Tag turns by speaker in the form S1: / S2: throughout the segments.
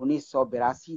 S1: 1982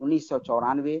S1: 1994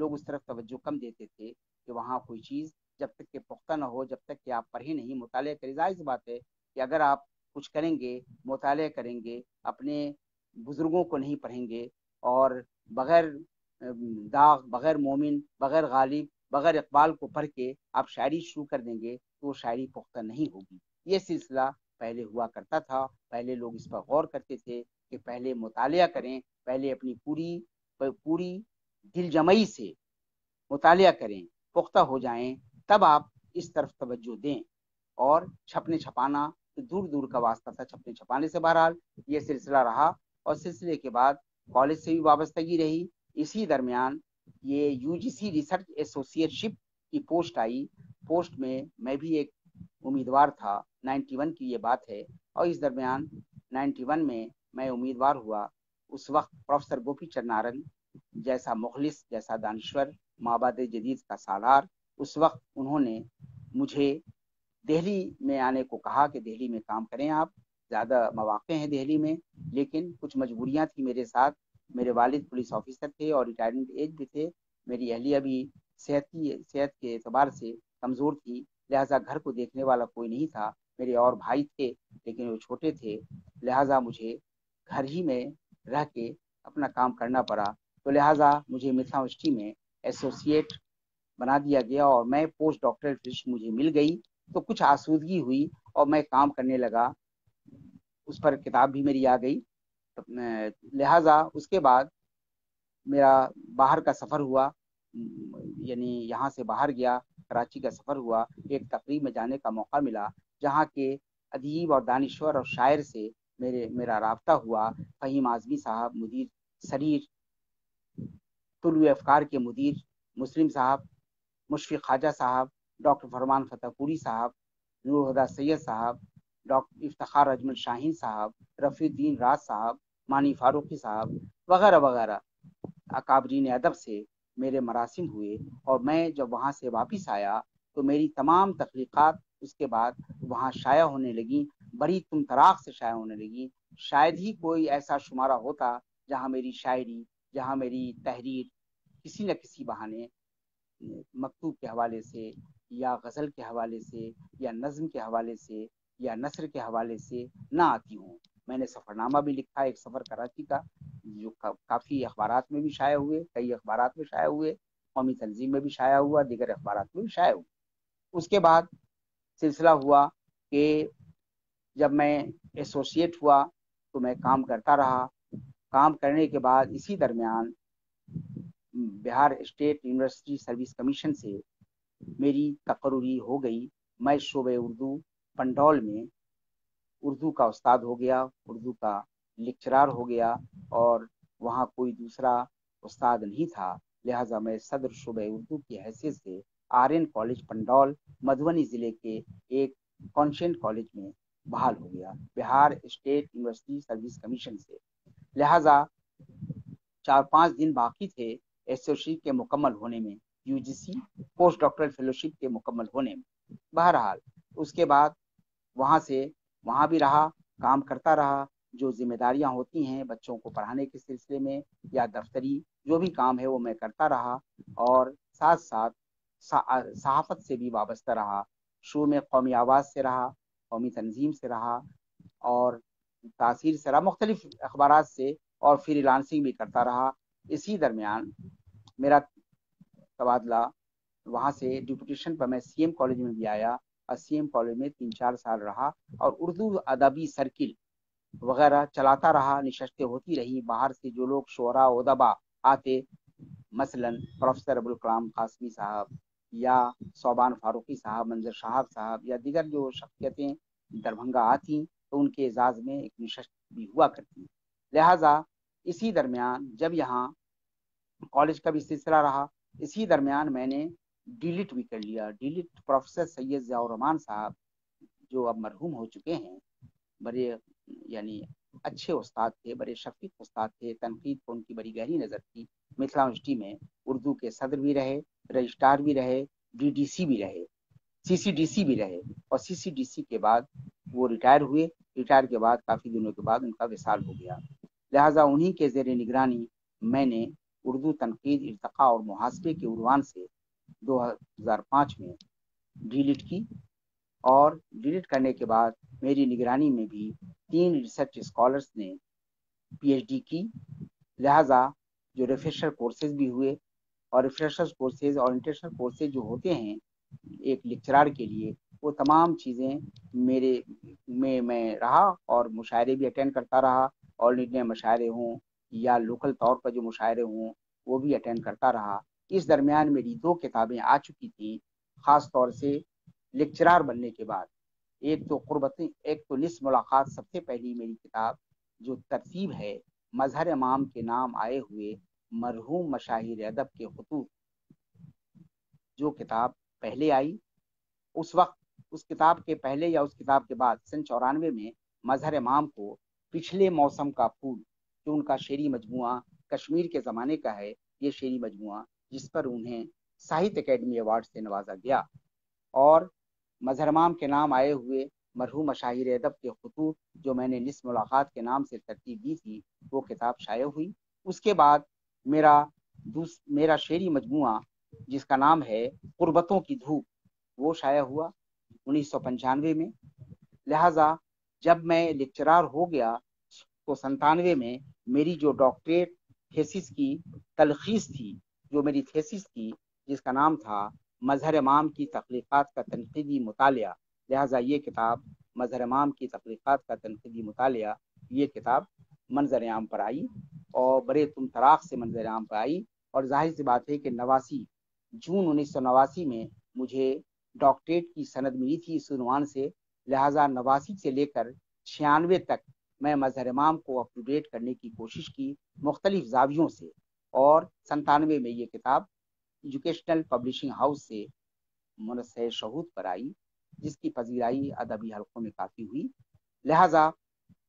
S1: لوگ اس طرف توجہ کم دیتے تھے کہ وہاں کوئی چیز جب تک کہ پختہ نہ ہو، جب تک کہ آپ پڑھیں نہیں، مطالعہ کریں. ظاہر سی بات ہے کہ اگر آپ کچھ کریں گے، مطالعہ کریں گے، اپنے بزرگوں کو نہیں پڑھیں گے، اور بغیر داغ، بغیر مومن، بغیر غالب، بغیر اقبال کو پڑھ کے آپ شاعری شروع کر دیں گے تو وہ شاعری پختہ نہیں ہوگی. یہ سلسلہ پہلے ہوا کرتا تھا. پہلے لوگ اس پر غور کرتے تھے کہ پہلے مطالعہ کریں، پہلے اپنی پوری دل جمعی سے مطالعہ کریں، پختہ ہو جائیں، تب آپ اس طرف توجہ دیں. اور چھپنے چھپانا تو دور دور کا واسطہ تھا چھپنے چھپانے سے. بہرحال یہ سلسلہ رہا، اور سلسلے کے بعد کالج سے بھی وابستگی رہی. اسی درمیان یہ U G C research associateship کی پوسٹ آئی. پوسٹ میں بھی ایک امیدوار تھا. 91 کی یہ بات ہے، اور اس درمیان 91 میں امیدوار ہوا. اس وقت پروفیسر گوپی چند نارنگ جیسا مخلص، جیسا دانشور، مابعد جدید کا سالار، اس وقت انہوں نے مجھے دہلی میں آنے کو کہا کہ دہلی میں کام کریں آپ، زیادہ مواقع ہیں دہلی میں. لیکن کچھ مجبوریاں تھیں میرے ساتھ. میرے والد پولیس آفیسر تھے اور ریٹائرمنٹ ایج بھی تھے. میری اہلیہ بھی صحت کے اعتبار سے کمزور تھی، لہٰذا گھر کو دیکھنے والا کوئی نہیں تھا. میرے اور بھائی تھے لیکن وہ چھوٹے تھے، لہٰذا مجھے گھر ہی میں رہ کے اپنا کام کرنا پڑا. تو لہٰذا مجھے متھلا یونیورسٹی میں ایسوسیٹ بنا دیا گیا، اور میں پوسٹ ڈاکٹرل پوزیشن مجھے مل گئی. تو کچھ آسودگی ہوئی اور میں کام کرنے لگا. اس پر کتاب بھی میری آ گئی. لہٰذا اس کے بعد میرا باہر کا سفر ہوا، یعنی یہاں سے باہر گیا، کراچی کا سفر ہوا. ایک تقریب میں جانے کا موقع ملا جہاں کے ادیب اور دانشور اور شاعر سے میرا رابطہ ہوا. فہیم اعظمی صاحب، مدیر سریر طلوع افکار کے مدیر، مسلم صاحب، مشفق خواجہ صاحب، ڈاکٹر فرمان فتح پوری صاحب، نور ہدیٰ سید صاحب، ڈاکٹر افتخار اجمل شاہین صاحب، رفیع الدین راز صاحب، مانی فاروقی صاحب وغیرہ وغیرہ اکابرین ادب سے میرے مراسم ہوئے. اور میں جب وہاں سے واپس آیا تو میری تمام تخلیقات اس کے بعد وہاں شائع ہونے لگیں، بڑی طمطراق سے شائع ہونے لگیں. شاید ہی کوئی ایسا شمارہ ہوتا جہاں میری شاعری، جہاں میری تحریر کسی نہ کسی بہانے مکتوب کے حوالے سے، یا غزل کے حوالے سے، یا نظم کے حوالے سے، یا نثر کے حوالے سے نہ آتی ہوں. میں نے سفر نامہ بھی لکھا، ایک سفر کراچی کا، جو کافی اخبارات میں بھی شائع ہوئے، کئی اخبارات میں شائع ہوئے، قومی تنظیم میں بھی شائع ہوا، دیگر اخبارات میں بھی شائع ہوا. اس کے بعد سلسلہ ہوا کہ جب میں ایسوسیٹ ہوا تو میں کام کرتا رہا. کام کرنے کے بعد اسی درمیان بہار اسٹیٹ یونیورسٹی سروس کمیشن سے میری تقرری ہو گئی. میں شعبہ اردو پنڈول میں اردو کا استاد ہو گیا، اردو کا لیکچرار ہو گیا، اور وہاں کوئی دوسرا استاد نہیں تھا. لہٰذا میں صدر شعبہ اردو کی حیثیت سے آر این کالج پنڈول مدھوبنی ضلع کے ایک کانشینٹ کالج میں بحال ہو گیا بہار اسٹیٹ یونیورسٹی سروس کمیشن سے. لہٰذا 4-5 دن باقی تھے ایسوسیٹ کے مکمل ہونے میں، U G C post doctoral fellowship کے مکمل ہونے میں. بہرحال اس کے بعد وہاں بھی رہا، کام کرتا رہا. جو ذمہ داریاں ہوتی ہیں بچوں کو پڑھانے کے سلسلے میں یا دفتری جو بھی کام ہے وہ میں کرتا رہا، اور ساتھ ساتھ صحافت سے بھی وابستہ رہا. شروع میں قومی آواز سے رہا، قومی تنظیم سے رہا، اور تاثیر سے رہا، مختلف اخبارات سے، اور فری لانسنگ بھی کرتا رہا. اسی درمیان میرا تبادلہ وہاں سے ڈپوٹیشن پر میں سی ایم کالج میں بھی آیا، اور سی ایم کالج میں 3-4 سال رہا، اور اردو ادبی سرکل وغیرہ چلاتا رہا. نشستیں ہوتی رہی، باہر سے جو لوگ شعراء ادبا آتے، مثلا پروفیسر ابوالکلام قاسمی صاحب، یا صوبان فاروقی صاحب، منظر شہاب صاحب، یا دیگر جو شخصیتیں دربھنگہ آتی تو ان کے اعزاز میں ایک نشست بھی ہوا کرتی. لہٰذا اسی درمیان جب یہاں کالج کا بھی سلسلہ رہا، اسی درمیان میں نے ڈیلٹ بھی کر لیا. ڈیلٹ پروفیسر سید ضیاء الرحمان صاحب جو اب مرحوم ہو چکے ہیں، بڑے یعنی اچھے استاد تھے، بڑے شفیق استاد تھے، تنقید کو ان کی بڑی گہری نظر تھی. متھلا یونیورسٹی میں اردو کے صدر بھی رہے، رجسٹرار بھی رہے، ڈی ڈی سی بھی رہے، سی سی ڈی سی بھی رہے، اور سی سی ڈی سی کے بعد وہ ریٹائر ہوئے. ریٹائر کے بعد کافی دنوں کے بعد ان کا وصال ہو گیا. لہٰذا انہی کے زیر نگرانی میں نے اردو تنقید، ارتقاء اور محاسبے کے عنوان سے 2005 میں ڈیلیٹ کی، اور ڈیلیٹ کرنے کے بعد میری نگرانی میں بھی 3 ریسرچ اسکالرس نے پی ایچ ڈی کی، لہٰذا جو ریفریشر کورسز بھی ہوئے، اور ریفریشر کورسز اور انٹرنیشنل کورسز جو ہوتے ہیں ایک لیکچرار کے لیے، وہ تمام چیزیں میرے میں رہا، اور مشاعرے بھی اٹینڈ کرتا رہا، اور انڈین مشاعرے ہوں یا لوکل طور پر جو مشاعرے ہوں وہ بھی اٹینڈ کرتا رہا۔ اس درمیان میری 2 کتابیں آ چکی تھیں، خاص طور سے لیکچرار بننے کے بعد۔ ایک تو نصف ملاقات، سب سے پہلی میری کتاب جو ترتیب ہے مظہر امام کے نام آئے ہوئے مرحوم مشاہیر ادب کے خطوط، جو کتاب پہلے آئی، اس وقت اس کتاب کے پہلے یا اس کتاب کے بعد سن 94 میں مظہر امام کو پچھلے موسم کا پھول، جو ان کا شعری مجموعہ کشمیر کے زمانے کا ہے، یہ شعری مجموعہ جس پر انہیں ساہتیہ اکیڈمی ایوارڈ سے نوازا گیا، اور مظہر امام کے نام آئے ہوئے مرحوم مشاہیر ادب کے خطوط، جو میں نے نصف ملاقات کے نام سے ترتیب دی تھی، وہ کتاب شائع ہوئی۔ اس کے بعد میرا شعری مجموعہ جس کا نام ہے قربتوں کی دھوپ، وہ شائع ہوا 1995 میں۔ لہٰذا جب میں لیکچرار ہو گیا تو 97 میں میری جو ڈاکٹریٹ تھیسس کی تلخیص تھی، جو میری تھیسس تھی جس کا نام تھا مظہر امام کی تخلیقات کا تنقیدی مطالعہ، لہٰذا یہ کتاب مظہر امام کی تخلیقات کا تنقیدی مطالعہ، یہ کتاب منظر عام پر آئی، اور بڑے طراق سے منظر عام پر آئی، اور ظاہر سی بات ہے کہ جون 1989 میں مجھے ڈاکٹریٹ کی سند ملی تھی اس عنوان سے، لہٰذا 89 سے لے کر 96 تک میں مظہر امام کو اپ ٹو ڈیٹ کرنے کی کوشش کی مختلف زاویوں سے، اور 97 میں یہ کتاب ایجوکیشنل پبلشنگ ہاؤس سے منصہ شہود پر آئی، جس کی پذیرائی ادبی حلقوں میں کافی ہوئی۔ لہٰذا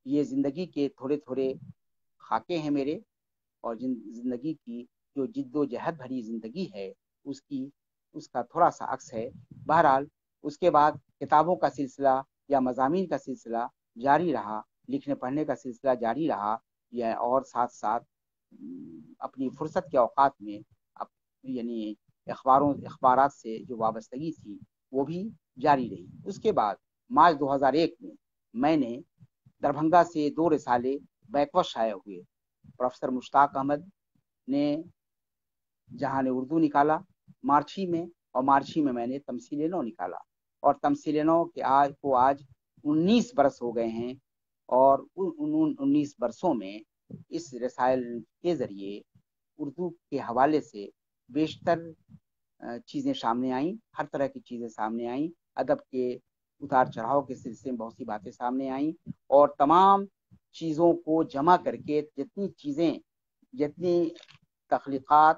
S1: یہ زندگی کے تھوڑے تھوڑے خاکے ہیں میرے، اور زندگی کی جو جد و جہد بھری زندگی ہے اس کا تھوڑا سا عکس ہے۔ بہرحال اس کے بعد کتابوں کا سلسلہ یا مضامین کا سلسلہ جاری رہا، لکھنے پڑھنے کا سلسلہ جاری رہا، اور ساتھ ساتھ اپنی فرصت کے اوقات میں یعنی اخبارات سے جو وابستگی تھی وہ بھی جاری رہی۔ اس کے بعد مارچ 2001 میں نے دربھنگا سے 2 رسالے بیک وقت شائع ہوئے۔ پروفیسر مشتاق احمد نے جہاں نے اردو نکالا مارچی میں، اور مارچی میں نے تمثیل نو نکالا، اور تمثیل نو کے آج 19 برس ہو گئے ہیں، اور ان 19 برسوں میں اس رسائل کے ذریعے اردو کے حوالے سے بیشتر چیزیں سامنے آئیں، ہر طرح کی چیزیں سامنے آئیں، ادب کے اتار چڑھاؤ کے سلسلے میں بہت سی باتیں سامنے آئیں، اور تمام چیزوں کو جمع کر کے جتنی تخلیقات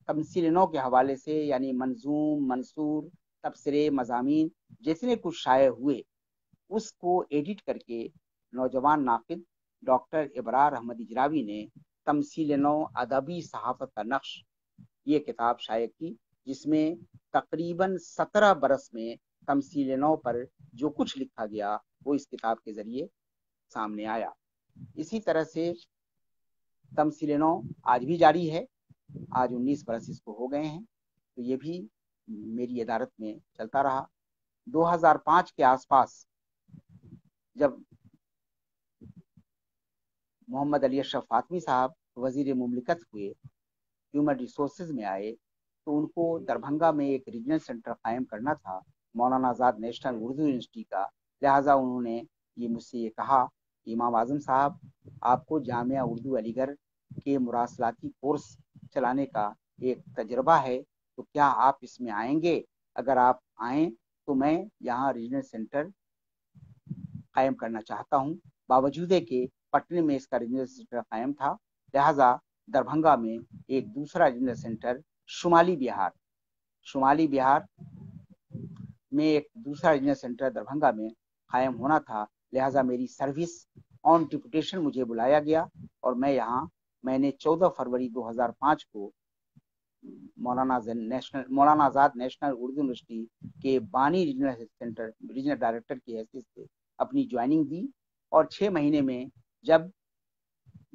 S1: تمثیل نو کے حوالے سے، یعنی منظوم، منثور، تبصرے، مضامین جتنے کچھ شائع ہوئے، اس کو ایڈٹ کر کے نوجوان ناقد ڈاکٹر ابرار احمد اجراوی نے تمثیل نو ادبی صحافت کا نقش، یہ کتاب شائع کی، جس میں تقریباً 17 برس میں تمثیل نو پر جو کچھ لکھا گیا وہ اس کتاب کے ذریعے سامنے آیا۔ اسی طرح سے تمثیل نو آج بھی جاری ہے، آج 19 برس اس کو ہو گئے ہیں، تو یہ بھی میری ادارت میں چلتا رہا۔ 2005 کے آس پاس جب محمد علی اشرف فاطمی صاحب وزیر مملکت ہوئے، ہیومن ریسورسز میں آئے، تو ان کو دربھنگا میں ایک ریجنل سینٹر قائم کرنا تھا مولانا آزاد نیشنل اردو یونیورسٹی کا، لہٰذا انہوں نے مجھ سے یہ کہا کہ امام اعظم صاحب، آپ کو جامعہ اردو علی گڑھ کے مراسلاتی کورس چلانے کا ایک تجربہ ہے، تو کیا آپ اس میں آئیں گے؟ اگر آپ آئیں تو میں یہاں ریجنل سینٹر قائم کرنا چاہتا ہوں، باوجود کہ پٹنے میں اس کا ریجنل سینٹر قائم تھا، لہٰذا دربھنگا میں ایک دوسرا ریجنل سینٹر شمالی بہار میں ایک دوسرا ریجنل سینٹر دربھنگا میں قائم ہونا تھا، لہٰذا میری سروس آن ڈپوٹیشن مجھے بلایا گیا، اور میں نے 14 فروری 2005 کو مولانا آزاد نیشنل اردو یونیورسٹی کے بانی ریجنل ڈائریکٹر کی حیثیت سے اپنی جوائننگ دی، اور 6 مہینے میں جب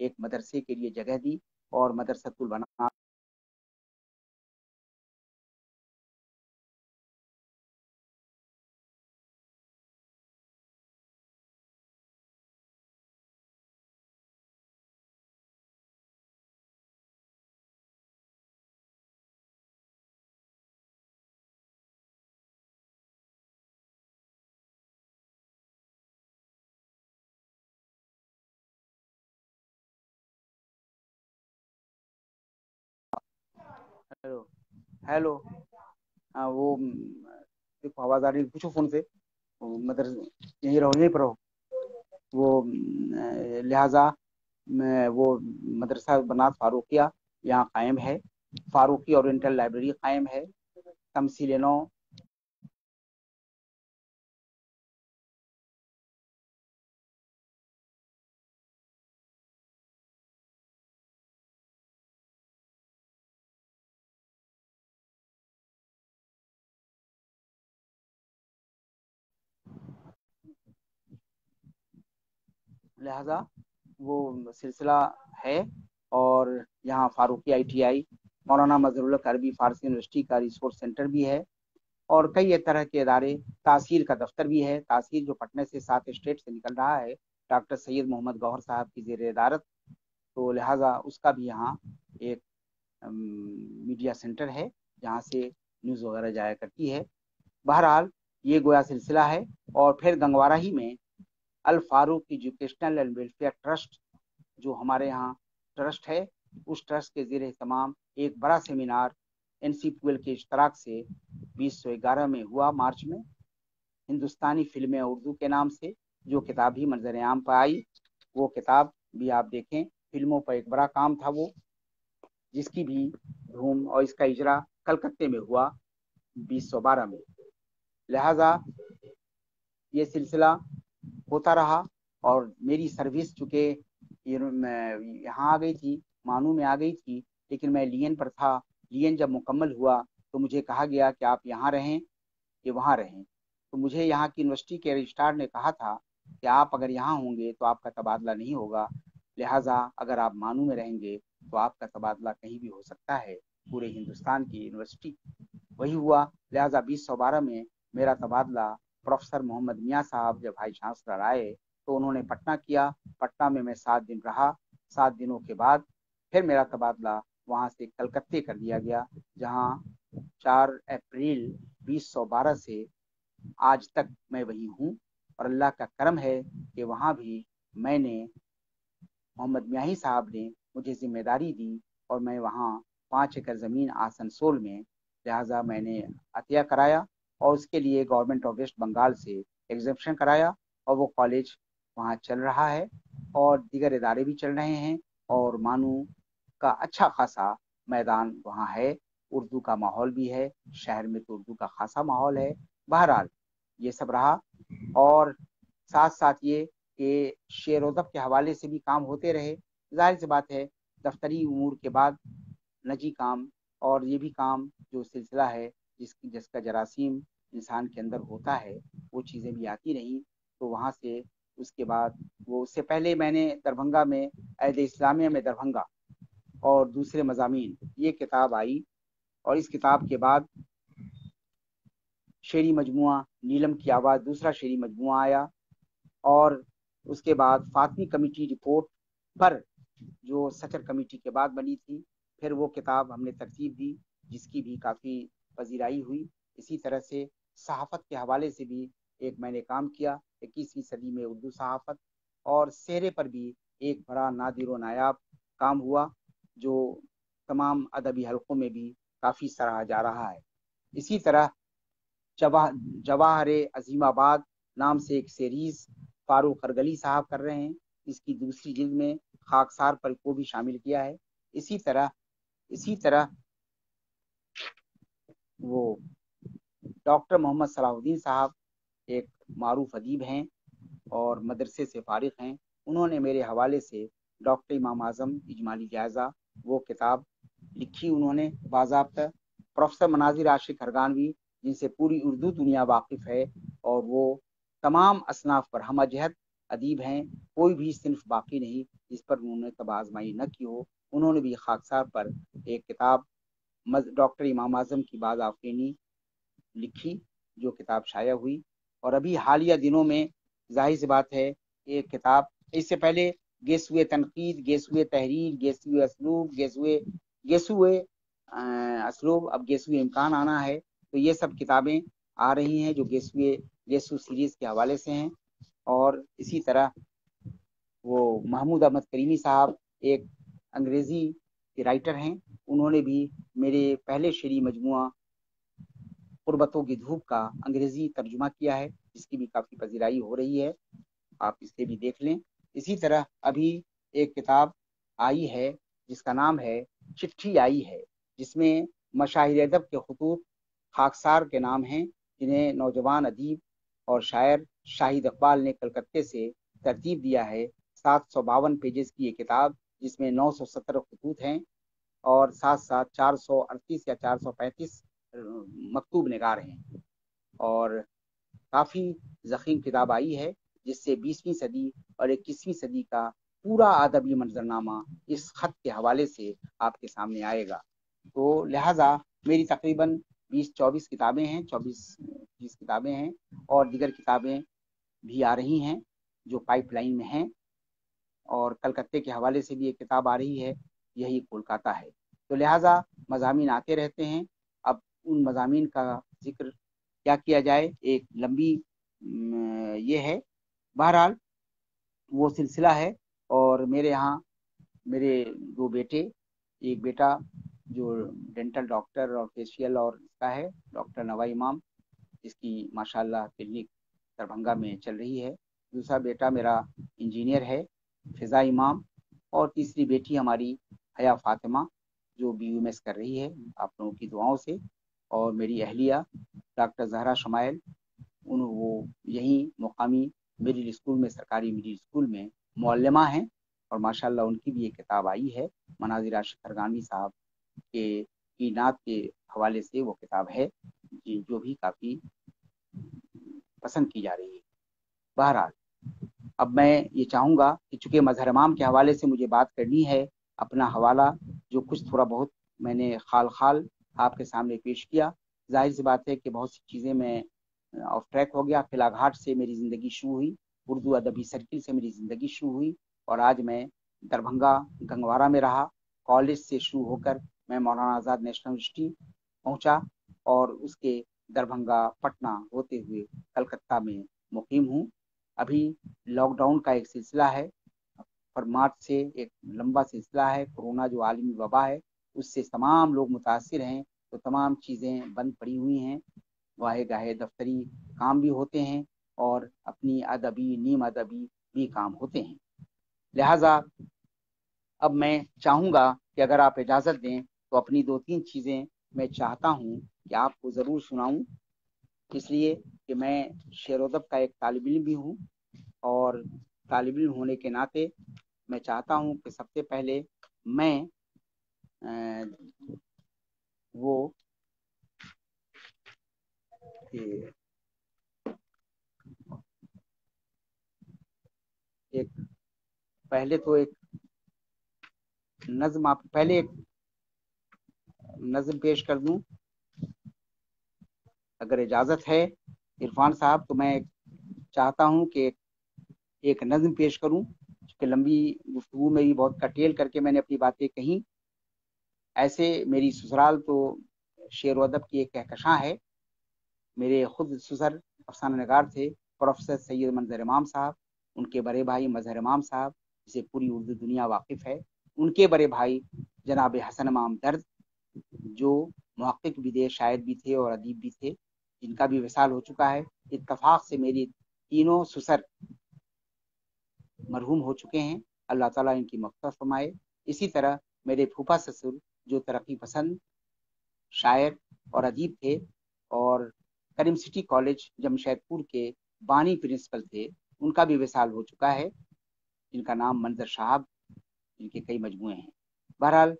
S1: ایک مدرسے کے لیے جگہ دی اور مدرسۃ البنات ہیلو ہیلو وہ دیکھو آواز آ رہی ہے، پوچھو فون سے مدرسے یہیں رہو، یہیں پر رہو. وہ لہذا وہ مدرسہ بنات فاروقیہ یہاں قائم ہے، فاروقی اورینٹل لائبریری قائم ہے. تمثیل نو لہذا وہ سلسلہ ہے. اور یہاں فاروقی آئی ٹی آئی، مولانا مظہر الحق عربی فارسی یونیورسٹی کا ریسورس سینٹر بھی ہے، اور کئی طرح کے ادارے، تحصیل کا دفتر بھی ہے. تحصیل جو پٹنہ سے 7 اسٹیٹ سے نکل رہا ہے، ڈاکٹر سید محمد گوہر صاحب کی زیر ادارت، تو لہٰذا اس کا بھی یہاں ایک میڈیا سینٹر ہے جہاں سے نیوز وغیرہ جایا کرتی ہے. بہرحال یہ گویا سلسلہ ہے. اور پھر گنگوارہ ہی میں Al Farooq educational and welfare trust جو ہمارے یہاں ٹرسٹ ہے، اس ٹرسٹ کے زیر اہتمام ایک بڑا سیمینار این سی پویل کے اشتراک سے 2011 میں ہوا، مارچ میں، ہندوستانی فلمیں اردو کے نام سے، جو کتاب بھی منظر عام پر آئی. وہ کتاب بھی آپ دیکھیں، فلموں پر ایک بڑا کام تھا وہ، جس کی بھی دھوم، اور اس کا اجرا کلکتے میں ہوا 2012 میں. لہذا یہ سلسلہ ہوتا رہا. اور میری سروس چونکہ یہاں آ گئی تھی، مانو میں آ گئی تھی، لیکن میں لین پر تھا. لین جب مکمل ہوا تو مجھے کہا گیا کہ آپ یہاں رہیں کہ وہاں رہیں. تو مجھے یہاں کی یونیورسٹی کے رجسٹرار نے کہا تھا کہ آپ اگر یہاں ہوں گے تو آپ کا تبادلہ نہیں ہوگا، لہٰذا اگر آپ مانو میں رہیں گے تو آپ کا تبادلہ کہیں بھی ہو سکتا ہے، پورے ہندوستان کی یونیورسٹی. وہی ہوا. لہٰذا 2012 میں میرا تبادلہ پروفیسر محمد میاں صاحب جب ہائی چانسلر آئے تو انہوں نے پٹنہ کیا. پٹنہ میں 7 دن رہا. 7 دنوں کے بعد پھر میرا تبادلہ وہاں سے کلکتے کر دیا گیا، جہاں 4 اپریل 2012 سے آج تک میں وہی ہوں. اور اللہ کا کرم ہے کہ وہاں بھی میں نے، محمد میاہی صاحب نے مجھے ذمہ داری دی، اور میں وہاں 5 ایکڑ زمین آسنسول میں، لہٰذا میں نے عطیہ کرایا، اور اس کے لیے گورنمنٹ آف ویسٹ بنگال سے ایگزمپشن کرایا، اور وہ کالج وہاں چل رہا ہے، اور دیگر ادارے بھی چل رہے ہیں. اور مانو کا اچھا خاصا میدان وہاں ہے، اردو کا ماحول بھی ہے، شہر میں تو اردو کا خاصا ماحول ہے. بہرحال یہ سب رہا. اور ساتھ ساتھ یہ کہ شعر و ادب کے حوالے سے بھی کام ہوتے رہے. ظاہر سی بات ہے، دفتری امور کے بعد نجی کام، اور یہ بھی کام جو سلسلہ ہے جس کا جراثیم انسان کے اندر ہوتا ہے، وہ چیزیں بھی آتی رہیں. تو وہاں سے اس کے بعد وہ، اس سے پہلے میں نے دربھنگا میں عہد اسلامیہ میں دربھنگا اور دوسرے مضامین، یہ کتاب آئی. اور اس کتاب کے بعد شعری مجموعہ نیلم کی آواز دوسرا شعری مجموعہ آیا. اور اس کے بعد فاطمی کمیٹی رپورٹ پر، جو سچر کمیٹی کے بعد بنی تھی، پھر وہ کتاب ہم نے ترتیب دی، جس کی بھی کافی پذیرائی ہوئی. اسی طرح سے صحافت کے حوالے سے بھی ایک میں نے کام کیا، 21ویں صدی میں اردو صحافت، اور سہرے پر بھی ایک بڑا نادر و نایاب کام ہوا، جو تمام ادبی حلقوں میں بھی کافی سراہا جا رہا ہے. اسی طرح جواہر عظیم آباد نام سے ایک سیریز فاروق ارگلی صاحب کر رہے ہیں، اس کی دوسری جلد میں خاکسار پر کو بھی شامل کیا ہے. اسی طرح وہ ڈاکٹر محمد صلاح الدین صاحب ایک معروف ادیب ہیں اور مدرسے سے فارغ ہیں. انہوں نے میرے حوالے سے ڈاکٹر امام اعظم اجمالی جائزہ، وہ کتاب لکھی انہوں نے باضابطہ. پروفیسر مناظر عاشق ہرگانوی، جن سے پوری اردو دنیا واقف ہے، اور وہ تمام اصناف پر ہمہ جہت ادیب ہیں, کوئی بھی صنف باقی نہیں جس پر انہوں نے کب آزمائی نہ کی ہو. انہوں نے بھی خاکسار پر ایک کتاب ڈاکٹر امام اعظم کی باز آفرینی لکھی, جو کتاب شائع ہوئی. اور ابھی حالیہ دنوں میں ظاہر سی بات ہے ایک کتاب, اس سے پہلے گیسوئے تنقید, گیسوئے تحریر, گیسوئے اسلوب, گیسوئے اسلوب, اب گیسوئے امکان آنا ہے. تو یہ سب کتابیں آ رہی ہیں جو گیسو سیریز کے حوالے سے ہیں. اور اسی طرح وہ محمود احمد کریمی صاحب ایک انگریزی کے رائٹر ہیں, انہوں نے بھی میرے پہلے شعری مجموعہ قربتوں کی دھوپ کا انگریزی ترجمہ کیا ہے, جس کی بھی کافی پذیرائی ہو رہی ہے, آپ اسے بھی دیکھ لیں. اسی طرح ابھی ایک کتاب آئی ہے جس کا نام ہے چٹھی آئی ہے, جس میں مشاہیر ادب کے خطوط خاکسار کے نام ہیں, جنہیں نوجوان ادیب اور شاعر شاہد اقبال نے کلکتے سے ترتیب دیا ہے. 752 پیجز کی یہ کتاب, جس میں 917 خطوط ہیں اور ساتھ ساتھ 438 یا 435 مکتوب نگار ہیں. اور کافی ضخیم کتاب آئی ہے, جس سے 20ویں صدی اور 21ویں صدی کا پورا ادبی منظرنامہ اس خط کے حوالے سے آپ کے سامنے آئے گا. تو لہٰذا میری تقریباً 20-24 کتابیں ہیں, 24-20 کتابیں ہیں, اور دیگر کتابیں بھی آ رہی ہیں جو پائپ لائن میں ہیں. اور کلکتے کے حوالے سے بھی ایک کتاب آ رہی ہے, یہی کولکاتہ ہے. تو لہٰذا مضامین آتے رہتے ہیں. اب ان مضامین کا ذکر کیا کیا جائے, ایک لمبی یہ ہے. بہرحال وہ سلسلہ ہے. اور میرے یہاں میرے 2 بیٹے, ایک بیٹا جو ڈینٹل ڈاکٹر اور فیشیل اور اس کا ہے, ڈاکٹر نوائی امام, جس کی ماشاءاللہ کلینک دربھنگہ میں چل رہی ہے. دوسرا بیٹا میرا انجینئر ہے, فضا امام. اور تیسری بیٹی ہماری حیا فاطمہ, جو BUMS کر رہی ہے آپ لوگوں کی دعاؤں سے. اور میری اہلیہ ڈاکٹر زہرا شمائل, وہ یہیں مقامی مڈل اسکول میں, سرکاری مڈل اسکول میں معلمہ ہیں. اور ماشاءاللہ ان کی بھی ایک کتاب آئی ہے, مناظر عاشق ارغانوی صاحب کی نعت کے حوالے سے وہ کتاب ہے, جو بھی کافی پسند کی جا رہی ہے. بہرحال اب میں یہ چاہوں گا کہ چونکہ مظہر امام کے حوالے سے مجھے بات کرنی ہے, اپنا حوالہ جو کچھ تھوڑا بہت میں نے خال آپ کے سامنے پیش کیا. ظاہر سی بات ہے کہ بہت سی چیزیں میں آف ٹریک ہو گیا. قلعہ گھاٹ سے میری زندگی شروع ہوئی, اردو ادبی سرکل سے میری زندگی شروع ہوئی, اور آج میں دربھنگہ گنگوارہ میں رہا. کالج سے شروع ہو کر میں مولانا آزاد نیشنل یونیورسٹی پہنچا, اور اس کے دربھنگہ پٹنہ ہوتے ہوئے کلکتہ میں مقیم ہوں. ابھی لاک ڈاؤن کا ایک سلسلہ ہے, اور مارچ سے ایک لمبا سلسلہ ہے. کورونا جو عالمی وبا ہے اس سے تمام لوگ متاثر ہیں, تو تمام چیزیں بند پڑی ہوئی ہیں. واحد گاہے دفتری کام بھی ہوتے ہیں, اور اپنی ادبی نیم ادبی بھی کام ہوتے ہیں. لہذا اب میں چاہوں گا کہ اگر آپ اجازت دیں تو اپنی 2-3 چیزیں میں چاہتا ہوں کہ آپ کو ضرور سناؤں, اس لیے کہ میں شعر و ادب کا ایک طالب علم بھی ہوں, اور طالب علم ہونے کے ناطے میں چاہتا ہوں کہ سب سے پہلے میں وہ ایک پہلے تو ایک نظم, آپ پہلے ایک نظم پیش کر دوں اگر اجازت ہے عرفان صاحب. تو میں چاہتا ہوں کہ ایک نظم پیش کروں, کہ لمبی گفتگو میں بھی بہت کٹیل کر کے میں نے اپنی باتیں کہیں. ایسے میری سسرال تو شعر و ادب کی ایک کہکشاں ہے. میرے خود سسر افسانہ نگار تھے پروفیسر سید منظر امام صاحب, ان کے بڑے بھائی مظہر امام صاحب جسے پوری اردو دنیا واقف ہے, ان کے بڑے بھائی جناب حسن امام درد, جو محقق بھی تھے, شاعر بھی تھے اور ادیب بھی تھے, جن کا بھی وصال ہو چکا ہے. اتفاق سے میری تینوں سسر مرحوم ہو چکے ہیں, اللہ تعالیٰ ان کی مغفرت فرمائے. اسی طرح میرے پھوپھا سسر جو ترقی پسند شاعر اور ادیب تھے, اور کریم سٹی کالج جمشید پور کے بانی پرنسپل تھے, ان کا بھی وصال ہو چکا ہے, جن کا نام منظر شہاب, جن کے کئی مجموعے ہیں. بہرحال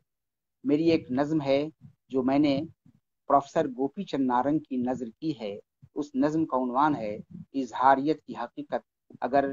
S1: میری ایک نظم ہے جو میں نے پروفیسر گوپی چند نارنگ کی نظر کی ہے. اس نظم کا عنوان ہے اظہاریت کی حقیقت اگر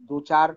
S1: 2-4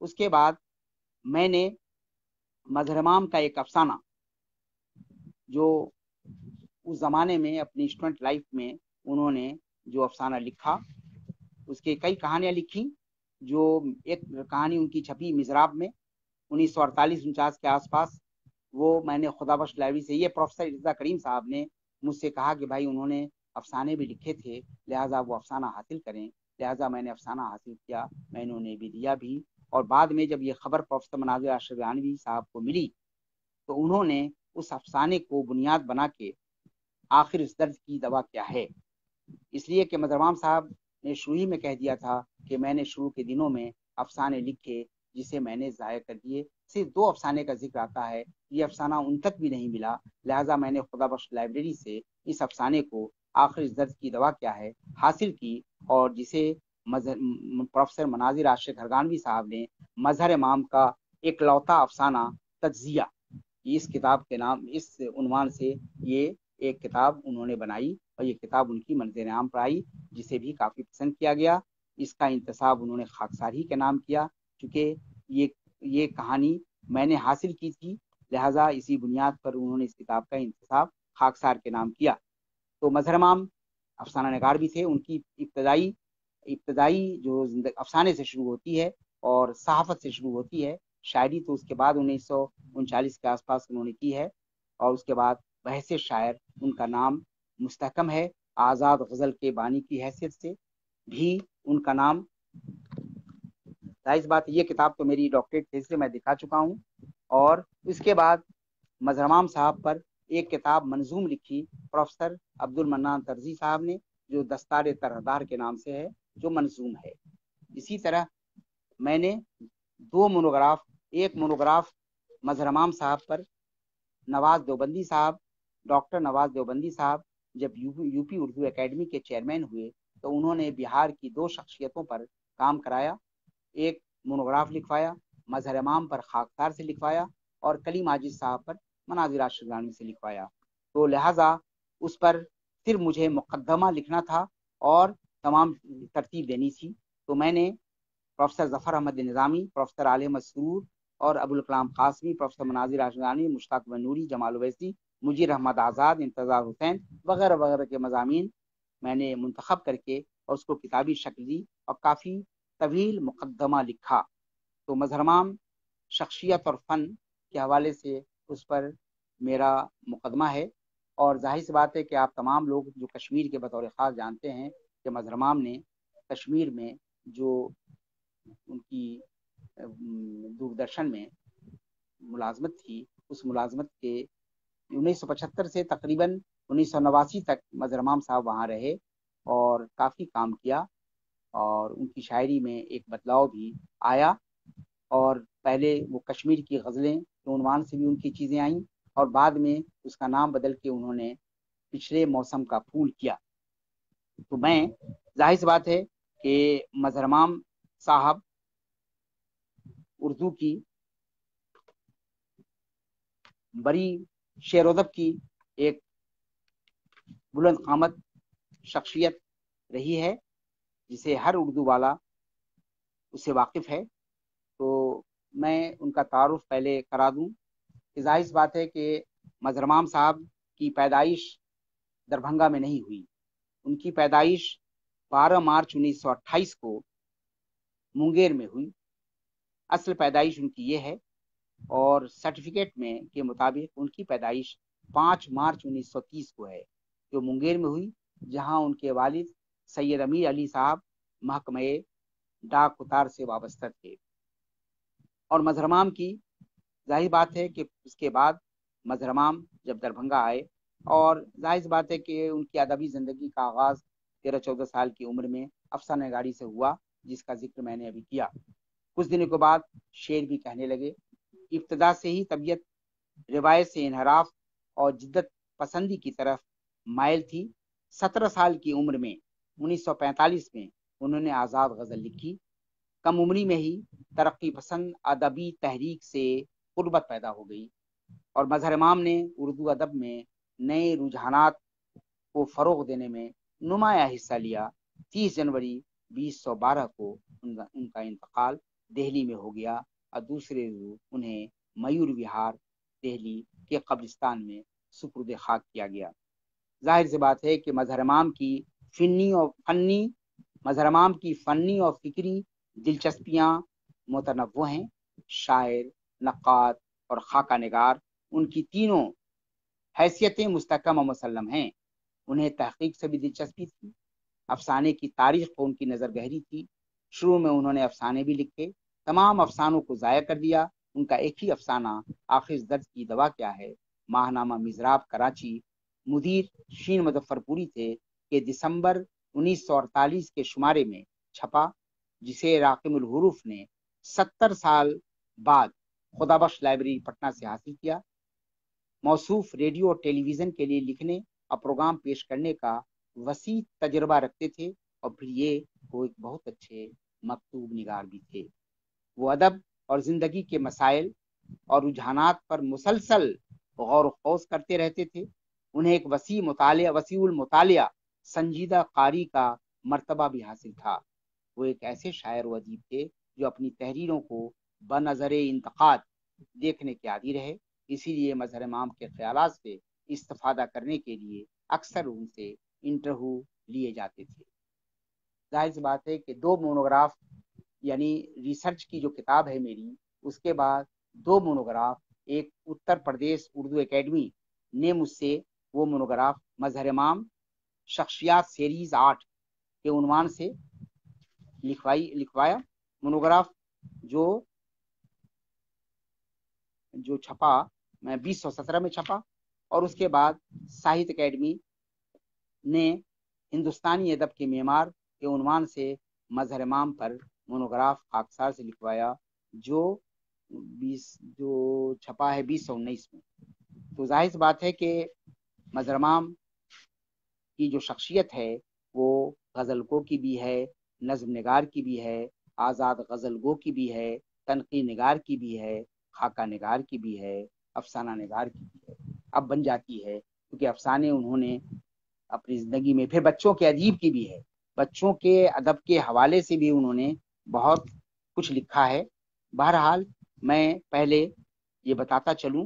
S1: اس کے بعد میں نے مظہر امام کا ایک افسانہ جو اس زمانے میں اپنی اسٹوڈنٹ لائف میں انہوں نے جو افسانہ لکھا، اس کے کئی کہانیاں لکھی، جو ایک کہانی ان کی چھپی مزراب میں 1948-49 کے آس پاس، وہ میں نے خدا بخش لائبریری سے، یہ پروفیسر رضا کریم صاحب نے مجھ سے کہا کہ بھائی انہوں نے افسانے بھی لکھے تھے، لہٰذا وہ افسانہ حاصل کریں، لہٰذا میں نے افسانہ حاصل کیا، میں انہوں نے بھی دیا بھی، اور بعد میں جب یہ خبر پروفیسر مناظر اشرف غانوی صاحب کو ملی تو انہوں نے اس افسانے کو بنیاد بنا کے آخر اس درد کی دوا کیا ہے، اس لیے کہ مظہر امام صاحب نے شروع ہی میں کہہ دیا تھا کہ میں نے شروع کے دنوں میں افسانے لکھے جسے میں نے ضائع کر دیے، صرف 2 افسانے کا ذکر آتا ہے، یہ افسانہ ان تک بھی نہیں ملا، لہٰذا میں نے خدا بخش لائبریری سے اس افسانے کو آخر اس درد کی دوا کیا ہے حاصل کی، اور جسے پروفیسر مناظر عاشق ہرگانوی صاحب نے مظہر امام کا ایک لوتا افسانہ تجزیہ، اس کتاب کے نام، اس عنوان سے یہ ایک کتاب انہوں نے بنائی، اور یہ کتاب ان کی منظر عام پر آئی، جسے بھی کافی پسند کیا گیا۔ اس کا انتساب انہوں نے خاکسار ہی کے نام کیا، چونکہ یہ کہانی میں نے حاصل کی تھی، لہٰذا اسی بنیاد پر انہوں نے اس کتاب کا انتساب خاکسار کے نام کیا۔ تو مظہر امام افسانہ نگار بھی تھے، ان کی ابتدائی جو افسانے سے شروع ہوتی ہے اور صحافت سے شروع ہوتی ہے، شاعری تو اس کے بعد 1939 کے آس پاس انہوں نے کی ہے، اور اس کے بعد بحث شاعر ان کا نام مستحکم ہے، آزاد غزل کے بانی کی حیثیت سے بھی ان کا نام، ظاہر بات یہ کتاب تو میری ڈاکٹریٹ تھیسس سے میں دکھا چکا ہوں۔ اور اس کے بعد مظہر امام صاحب پر ایک کتاب منظوم لکھی پروفیسر عبد المنان طرزی صاحب نے، جو دستار طرحدار کے نام سے ہے، جو منظوم ہے۔ اسی طرح میں نے 2 مونوگراف، ایک مونوگراف مظہر امام صاحب پر نواز دیوبندی صاحب، ڈاکٹر نواز دیوبندی صاحب جب یو پی اردو اکیڈمی کے چیئرمین ہوئے تو انہوں نے بہار کی 2 شخصیتوں پر کام کرایا، ایک مونوگراف لکھوایا، مظہر امام پر خاکسار سے لکھوایا، اور کلیم عاجز صاحب پر مناظر اشرف غانوی سے لکھوایا، تو لہٰذا اس پر صرف مجھے مقدمہ لکھنا تھا اور تمام ترتیب دینی تھی، تو میں نے پروفیسر ظفر احمد نظامی، پروفیسر علی احمد سرور اور ابوالکلام قاسمی، پروفیسر مناظر اشرف غانوی، مشتاق بن نوری، جمال اویسی، مجیر احمد آزاد، انتظار حسین وغیرہ وغیرہ کے مضامین میں نے منتخب کر کے اور اس کو کتابی شکل دی اور کافی طویل مقدمہ لکھا۔ تو مظہر امام شخصیت اور فن کے حوالے سے اس پر میرا مقدمہ ہے، اور ظاہر سی بات ہے کہ آپ تمام لوگ جو کشمیر کے بطور خاص جانتے ہیں کہ مظہر امام نے کشمیر میں جو ان کی دوردرشن میں ملازمت تھی، اس ملازمت کے 1975 سے تقریباً 1989 تک مظہر امام صاحب وہاں رہے اور کافی کام کیا، اور ان کی شاعری میں ایک بدلاؤ بھی آیا، اور پہلے وہ کشمیر کی غزلیں کے عنوان سے بھی ان کی چیزیں آئیں، اور بعد میں اس کا نام بدل کے انہوں نے پچھلے موسم کا پھول کیا۔ تو میں ظاہر سی بات ہے کہ مظہر امام صاحب اردو کی بڑی شعر و ادب کی ایک بلند قامت شخصیت رہی ہے، جسے ہر اردو والا اس سے واقف ہے۔ تو میں ان کا تعارف پہلے کرا دوں کہ ظاہر سی بات ہے کہ مظہر امام صاحب کی پیدائش دربھنگہ میں نہیں ہوئی، ان کی پیدائش 12 مارچ 1928 کو منگیر میں ہوئی، اصل پیدائش ان کی یہ ہے، اور سرٹیفکیٹ میں کے مطابق ان کی پیدائش 5 مارچ 1930 کو ہے، جو منگیر میں ہوئی، جہاں ان کے والد سید امیر علی صاحب محکمہ ڈاک اتار سے وابستہ تھے۔ اور مظہر امام کی ظاہر بات ہے کہ اس کے بعد مظہر امام جب دربھنگہ آئے، اور ظاہر بات ہے کہ ان کی ادبی زندگی کا آغاز 13-14 سال کی عمر میں افسانہ نگاری سے ہوا، جس کا ذکر میں نے ابھی کیا۔ کچھ دنوں کے بعد شعر بھی کہنے لگے۔ ابتدا سے ہی طبیعت روایت سے انحراف اور جدت پسندی کی طرف مائل تھی۔ 17 سال کی عمر میں 1945 میں انہوں نے آزاد غزل لکھی۔ کم عمری میں ہی ترقی پسند ادبی تحریک سے قربت پیدا ہو گئی، اور مظہر امام نے اردو ادب میں نئے رجحانات کو فروغ دینے میں نمایاں حصہ لیا۔ 30 جنوری 2012 کو ان کا انتقال دہلی میں ہو گیا اور دوسرے روز انہیں میور وہار دہلی کے قبرستان میں سپرد خاک کیا گیا۔ ظاہر سی بات ہے کہ مظہر امام کی فنی اور فکری دلچسپیاں متنوع ہیں۔ شاعر، نقاد اور خاکہ نگار، ان کی تینوں حیثیتیں مستحکم و مسلم ہیں۔ انہیں تحقیق سے بھی دلچسپی تھی، افسانے کی تاریخ پر ان کی نظر گہری تھی۔ شروع میں انہوں نے افسانے بھی لکھے، تمام افسانوں کو ضائع کر دیا۔ ان کا ایک ہی افسانہ آخر درد کی دوا کیا ہے، ماہنامہ مزراب کراچی، مدیر شین مظفر پوری تھے کہ دسمبر 1948 کے شمارے میں چھپا، جسے راقم الحروف نے 70 سال بعد خدا بخش لائبریری پٹنہ سے حاصل کیا۔ موصوف ریڈیو اور ٹیلی ویژن کے لیے لکھنے اور پروگرام پیش کرنے کا وسیع تجربہ رکھتے تھے، اور پھر یہ وہ ایک بہت اچھے مکتوب نگار بھی تھے۔ وہ ادب اور زندگی کے مسائل اور رجحانات پر مسلسل غور و خوض کرتے رہتے تھے۔ انہیں ایک وسیع المطالعہ سنجیدہ قاری کا مرتبہ بھی حاصل تھا۔ وہ ایک ایسے شاعر و ادیب تھے جو اپنی تحریروں کو بنظر انتقاد دیکھنے کے عادی رہے، اسی لیے مظہر امام کے خیالات سے استفادہ کرنے کے لیے اکثر ان سے انٹرویو لیے جاتے تھے۔ ظاہر سی بات ہے کہ 2 مونوگراف یعنی ریسرچ کی جو کتاب ہے میری، اس کے بعد 2 مونوگراف، ایک اتر پردیش اردو اکیڈمی نے مجھ سے وہ مونوگراف مظہر امام شخصیات سیریز 8 کے عنوان سے لکھوایا۔ مونوگراف جو چھپا 2017 میں چھپا، اور اس کے بعد ساہتیہ اکیڈمی نے ہندوستانی ادب کے معمار کے عنوان سے مظہر امام پر مونوگراف خاکسار سے لکھوایا، جو چھپا ہے 2019 میں۔ تو ظاہر سی بات ہے کہ مظہر امام کی جو شخصیت ہے وہ غزل گو کی بھی ہے، نظم نگار کی بھی ہے، آزاد غزل گو کی بھی ہے، تنقید نگار کی بھی ہے، خاکہ نگار کی بھی ہے، افسانہ نگار کی بھی ہے۔ اب بن جاتی ہے کیونکہ افسانے انہوں نے اپنی زندگی میں، پھر بچوں کے ادیب کی بھی ہے، بچوں کے ادب کے حوالے سے بھی انہوں نے بہت کچھ لکھا ہے۔ بہرحال میں پہلے یہ بتاتا چلوں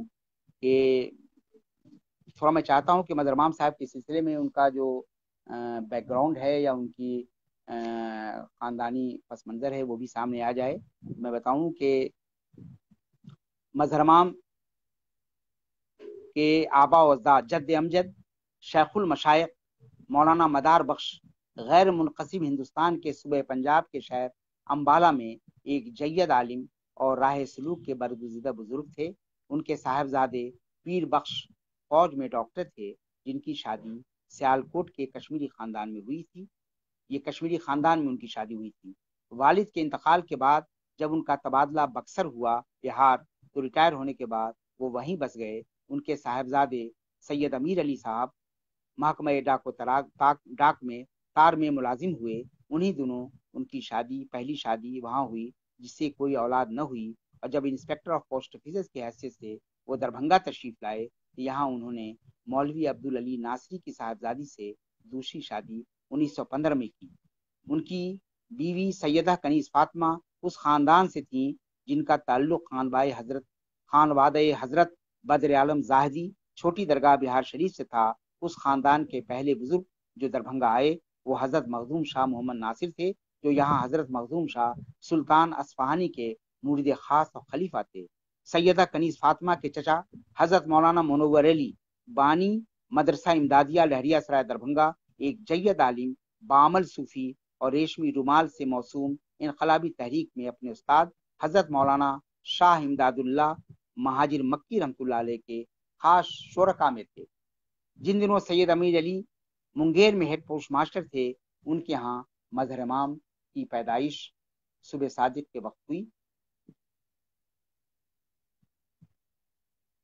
S1: کہ تھوڑا میں چاہتا ہوں کہ مظہر امام صاحب کے سلسلے میں ان کا جو بیک گراؤنڈ ہے یا ان کی خاندانی پس منظر ہے وہ بھی سامنے آ جائے۔ میں بتاؤں کہ مظہر امام کے آبا و اجداد جد امجد شیخ المشائخ مولانا مدار بخش غیر منقسم ہندوستان کے صوبہ پنجاب کے شہر امبالہ میں ایک جید عالم اور راہ سلوک کے برگزیدہ بزرگ تھے۔ ان کے صاحبزادے پیر بخش فوج میں ڈاکٹر تھے، جن کی شادی سیالکوٹ کے کشمیری خاندان میں ہوئی تھی۔ یہ کشمیری خاندان میں ان کی شادی ہوئی تھی۔ والد کے انتقال کے بعد جب ان کا تبادلہ بکسر ہوا بہار، تو ریٹائر ہونے کے بعد وہ وہیں بس گئے۔ ان کے صاحبزادے سید امیر علی صاحب محکمہ ڈاک میں تار میں ملازم ہوئے۔ انہی دنوں ان کی پہلی شادی وہاں ہوئی، جس سے کوئی اولاد نہ ہوئی، اور جب انسپیکٹر آف پوسٹ آفیسز کی حیثیت سے وہ دربھنگہ تشریف لائے، یہاں انہوں نے مولوی عبدالعلی ناصری کی صاحبزادی سے دوسری شادی 1915 میں کی۔ ان کی بیوی سیدہ کنیز فاطمہ اس خاندان سے تھیں جن کا تعلق خانوادہ حضرت بدر عالم زاہدی چھوٹی درگاہ بہار شریف سے تھا۔ اس خاندان کے پہلے بزرگ جو دربھنگہ آئے وہ حضرت مخدوم شاہ محمد ناصر تھے، جو یہاں حضرت مخدوم شاہ سلطان اصفہانی کے مرید خاص اور خلیفہ تھے۔ سیدہ کنیز فاطمہ کے چچا حضرت مولانا منور علی بانی مدرسہ امدادیہ لہریہ سرائے دربھنگہ ایک جید عالم، بعمل صوفی اور ریشمی رومال سے موسوم انقلابی تحریک میں اپنے استاد حضرت مولانا شاہ امداد اللہ مہاجر مکی رحمۃ اللہ علیہ کے خاص شرکا میں تھے۔ جن دنوں سید امیر علی منگیر میں ہیڈ پوسٹ ماسٹر تھے، ان کے ہاں مظہر امام کی پیدائش صبح صادق کے وقت ہوئی۔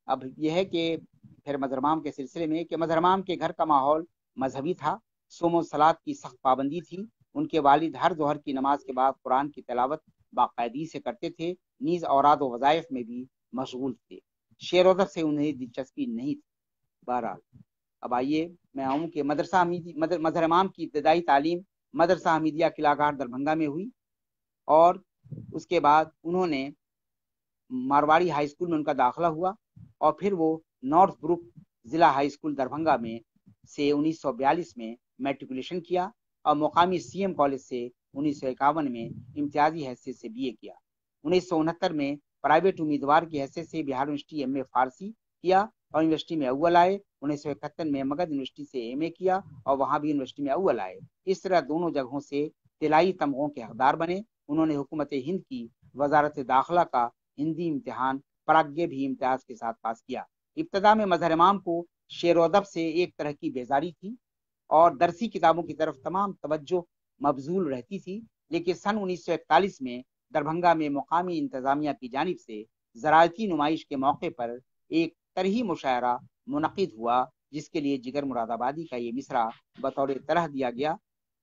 S1: اب یہ ہے کہ پھر مظہر امام کے سلسلے میں کہ مظہر امام کے گھر کا ماحول مذہبی تھا، صوم و صلات کی سخت پابندی تھی۔ ان کے والد ہر ظہر کی نماز کے بعد قرآن کی تلاوت باقاعدگی سے کرتے تھے، نیز اوراد و وظائف میں بھی مشغول تھے۔ شعر و ادب سے انہیں دلچسپی نہیں تھی۔ بہرحال اب آئیے میں آؤں کہ مظہر امام کی ابتدائی تعلیم مدرسہ حمیدیہ قلعہ گھاٹ دربھنگہ میں ہوئی، اور اس کے بعد انہوں نے مارواڑی ہائی اسکول میں ان کا داخلہ ہوا اور پھر وہ نارتھ بروک ضلع ہائی اسکول دربھنگا میں سے 1942 میں میٹریکولیشن کیا اور مقامی سی ایم کالج سے 1951 میں امتیازی حیثیت سے بی اے کیا۔ 1969 میں پرائیویٹ امیدوار کی حیثیت سے بہار یونیورسٹی ایم اے فارسی کیا اور یونیورسٹی میں اول آئے۔ 1971 میں مگدھ یونیورسٹی سے ایم اے کیا اور وہاں بھی یونیورسٹی میں اول آئے۔ اس طرح دونوں جگہوں سے طلائی تمغوں کے حقدار بنے۔ انہوں نے حکومت ہند کی وزارت داخلہ کا ہندی امتحان پراگیہ بھی امتیاز کے ساتھ پاس کیا۔ ابتدا میں مظہر امام کو شعر و ادب سے ایک طرح کی بیزاری تھی اور درسی کتابوں کی طرف تمام توجہ مبذول رہتی تھی، لیکن سن 1941 میں دربھنگا میں مقامی انتظامیہ کی جانب سے زراعتی نمائش کے موقع پر ایک طرحی مشاعرہ منعقد ہوا، جس کے لیے جگر مراد آبادی کا یہ مصرع بطور طرح دیا گیا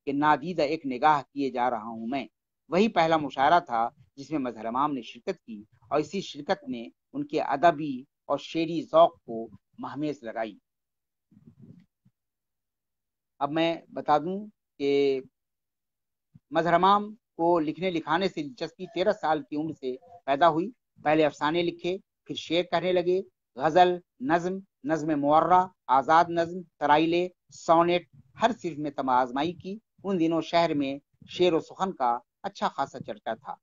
S1: کہ نادیدہ ایک نگاہ کیے جا رہا ہوں میں۔ وہی پہلا مشاعرہ تھا جس میں مظہر امام نے شرکت کی اور اسی شرکت نے ان کے ادبی اور شعری ذوق کو مہمیز لگائی۔ اب میں بتا دوں کہ مظہر امام کو لکھنے لکھانے سے دلچسپی 13 سال کی عمر سے پیدا ہوئی۔ پہلے افسانے لکھے، پھر شعر کہنے لگے، غزل، نظم، نظم معرہ، آزاد نظم، ترائلے، سونیٹ، ہر صنف میں آزمائی کی۔ ان دنوں شہر میں شعر و سخن کا اچھا خاصا چرچا تھا۔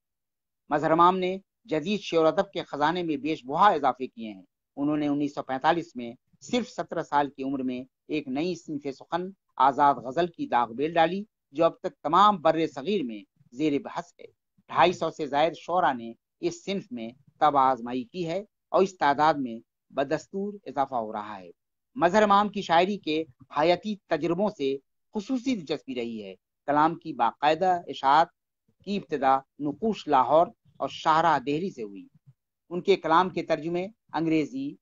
S1: مظہر امام نے جدید شعر و ادب کے خزانے میں بیش بہا اضافے کیے ہیں۔ انہوں نے 1945 میں صرف 17 سال کی عمر میں ایک نئی صنف سخن آزاد غزل کی داغ بیل ڈالی، جو اب تک تمام بر صغیر میں زیر بحث ہے۔ 250 سے زائد شعراء نے اس صنف میں طبع آزمائی کی ہے اور اس تعداد میں بدستور اضافہ ہو رہا ہے۔ مظہر امام کی شاعری کے حیاتی تجربوں سے خصوصی دلچسپی رہی ہے۔ کلام کی باقاعدہ اشاعت کی ابتدا نقوش لاہور اور شاہراہ دہلی سے ہوئی۔ ان کے کلام کے ترجمے انگریزی،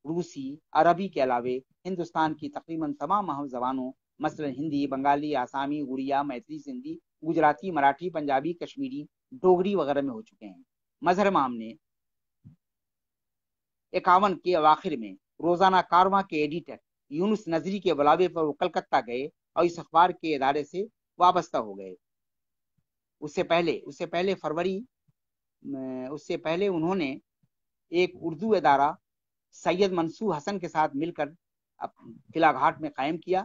S1: روسی، عربی کے علاوہ ہندوستان کی تقریباً تمام اہم زبانوں مثلا ہندی، بنگالی، آسامی، اڑیا، میتھلی، سندھی، گجراتی، مراٹھی، پنجابی، کشمیری، ڈوگری وغیرہ میں ہو چکے ہیں۔ مظہر امام نے 51 کے اواخر میں روزانہ کارواں کے ایڈیٹر یونس نظری کے بلاوے پر وہ کلکتہ گئے اور اس اخبار کے ادارے سے وابستہ ہو گئے۔ اس سے پہلے انہوں نے ایک اردو ادارہ سید منصور حسن کے ساتھ مل کر قلعہ گھاٹ میں قائم کیا۔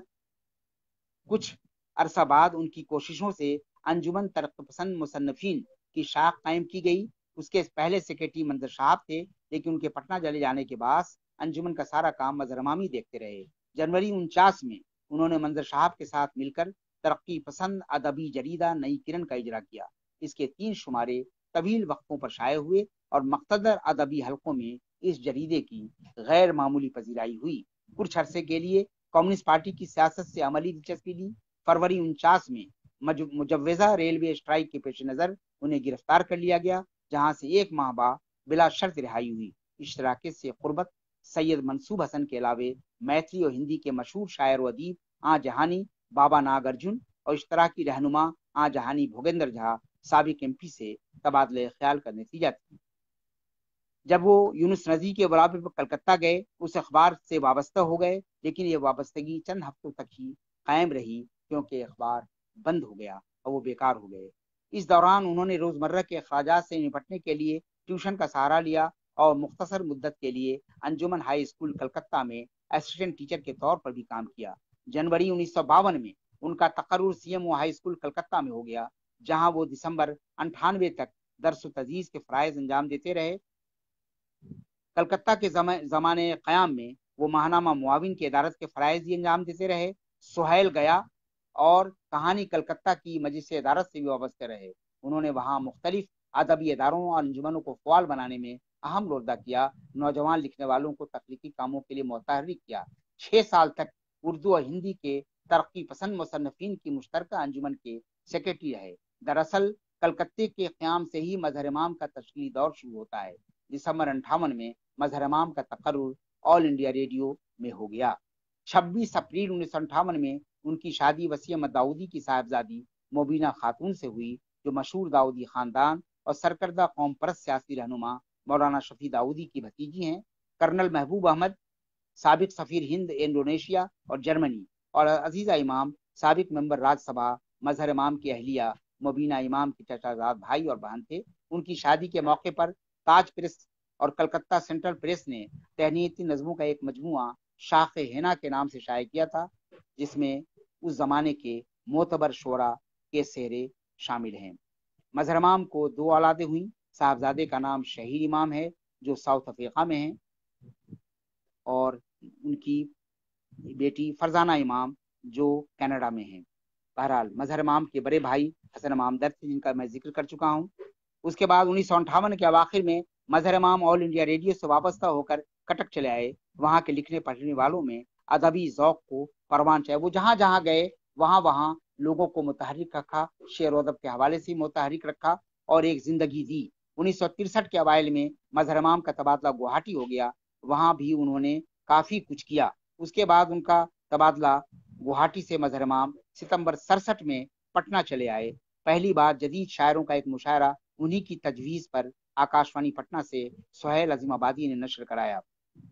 S1: کچھ عرصہ بعد ان کی کوششوں سے انجمن ترقی پسند مصنفین کی شاخ قائم کی گئی۔ اس کے پہلے سیکرٹری منظر صاحب تھے، لیکن ان کے پٹنہ چلے جانے کے بعد انجمن کا سارا کام مظہر امامی دیکھتے رہے۔ جنوری 49 میں انہوں نے منظر صاحب کے ساتھ مل کر ترقی پسند ادبی جریدہ نئی کرن کا اجرا کیا۔ اس کے 3 شمارے طویل وقفوں پر شائع ہوئے اور مقتدر ادبی حلقوں میں اس جریدے کی غیر معمولی پذیرائی ہوئی۔ کچھ عرصے کے لیے کمیونسٹ پارٹی کی سیاست سے عملی دلچسپی لی۔ فروری 49 میں مجوزہ ریلوے اسٹرائک کے پیش نظر انہیں گرفتار کر لیا گیا، جہاں سے 1 ماہ بعد بلا شرط رہائی ہوئی۔ اشتراکیت سے قربت سید منصور حسن کے علاوہ میتھلی اور ہندی کے مشہور شاعر و ادیب آں جہانی بابا ناگ ارجن اور اشتراکی رہنما آں جہانی بھوگیندر جھا سابق ایم پی سے تبادلہ خیال کا نتیجہ تھی۔ جب وہ یونس نظری کے بلاوے پر کلکتہ گئے، اس اخبار سے وابستہ ہو گئے، لیکن یہ وابستگی چند ہفتوں تک ہی قائم رہی، کیونکہ اخبار بند ہو گیا اور وہ بیکار ہو گئے۔ اس دوران انہوں نے روزمرہ کے اخراجات سے نپٹنے کے لیے ٹیوشن کا سہارا لیا اور مختصر مدت کے لیے انجمن ہائی اسکول کلکتہ میں اسسٹنٹ ٹیچر کے طور پر بھی کام کیا۔ جنوری 1952 میں ان کا تقرر C M O high school Calcutta میں ہو گیا، جہاں وہ دسمبر 98 تک درس و تدریس کے فرائض انجام دیتے رہے۔ کلکتہ کے زمانے قیام میں وہ ماہنامہ معاون کی ادارت کے فرائض بھی انجام دیتے رہے۔ سہیل گیا اور کہانی کلکتہ کی مجلس ادارت سے بھی وابستہ رہے۔ انہوں نے وہاں مختلف ادبی اداروں اور انجمنوں کو فعال بنانے میں اہم رول ادا کیا، نوجوان لکھنے والوں کو تخلیقی کاموں کے لیے متحرک کیا۔ 6 سال تک اردو اور ہندی کے ترقی پسند مصنفین کی مشترکہ انجمن کے سیکرٹری رہے۔ دراصل کلکتے کے قیام سے ہی مظہر امام کا تشکیلی دور شروع ہوتا ہے۔ دسمبر 58 میں مظہر امام کا تقرر آل انڈیا ریڈیو میں ہو گیا۔ 26 اپریل 1958 میں ان کی شادی وسیع احمد داؤدی کی صاحبزادی مبینہ خاتون سے ہوئی، جو مشہور داؤدی خاندان اور سرکردہ قوم پرست سیاسی رہنما مولانا شفیع داؤدی کی بھتیجی ہیں۔ کرنل محبوب احمد سابق سفیر ہند انڈونیشیا اور جرمنی، اور عزیزہ امام سابق ممبر راج سبھا، مظہر امام کی اہلیہ مبینہ امام کے چچا زاد بھائی اور بہن تھے۔ ان کی شادی کے موقع پر تاج پریس اور کلکتہ سینٹرل پریس نے تہنیتی نظموں کا ایک مجموعہ شاخ ہینا کے نام سے شائع کیا تھا، جس میں اس زمانے کے معتبر شعراء کے سہرے شامل ہیں۔ مظہر امام کو 2 اولادیں ہوئیں۔ صاحبزادے کا نام شہیر امام ہے جو ساؤتھ افریقہ میں ہیں، اور ان کی بیٹی فرزانہ امام جو کینیڈا میں ہیں۔ بہرحال مظہر امام کے بڑے بھائی حسن امام در تھے، جن کا میں ذکر کر چکا ہوں۔ اس کے بعد 1958 کے اواخر میں مظہر امام آل انڈیا ریڈیو سے وابستہ ہو کر کٹک چلے آئے۔ وہاں کے لکھنے پڑھنے والوں میں ادبی ذوق کو پروان چڑھا۔ وہ جہاں جہاں گئے وہاں لوگوں کو متحرک رکھا، شعر و ادب کے حوالے سے متحرک رکھا اور ایک زندگی دی۔ 1963 کے اوائل میں مظہر امام کا تبادلہ گوہاٹی ہو گیا، وہاں بھی انہوں نے کافی کچھ کیا۔ اس کے بعد ان کا تبادلہ گوہاٹی سے مظہر امام ستمبر 67 میں پٹنہ چلے آئے۔ پہلی بار جدید شاعروں کا ایک مشاعرہ انہی کی تجویز پر آکاشوانی پٹنہ سے سہیل عظیم آبادی نے نشر کرایا۔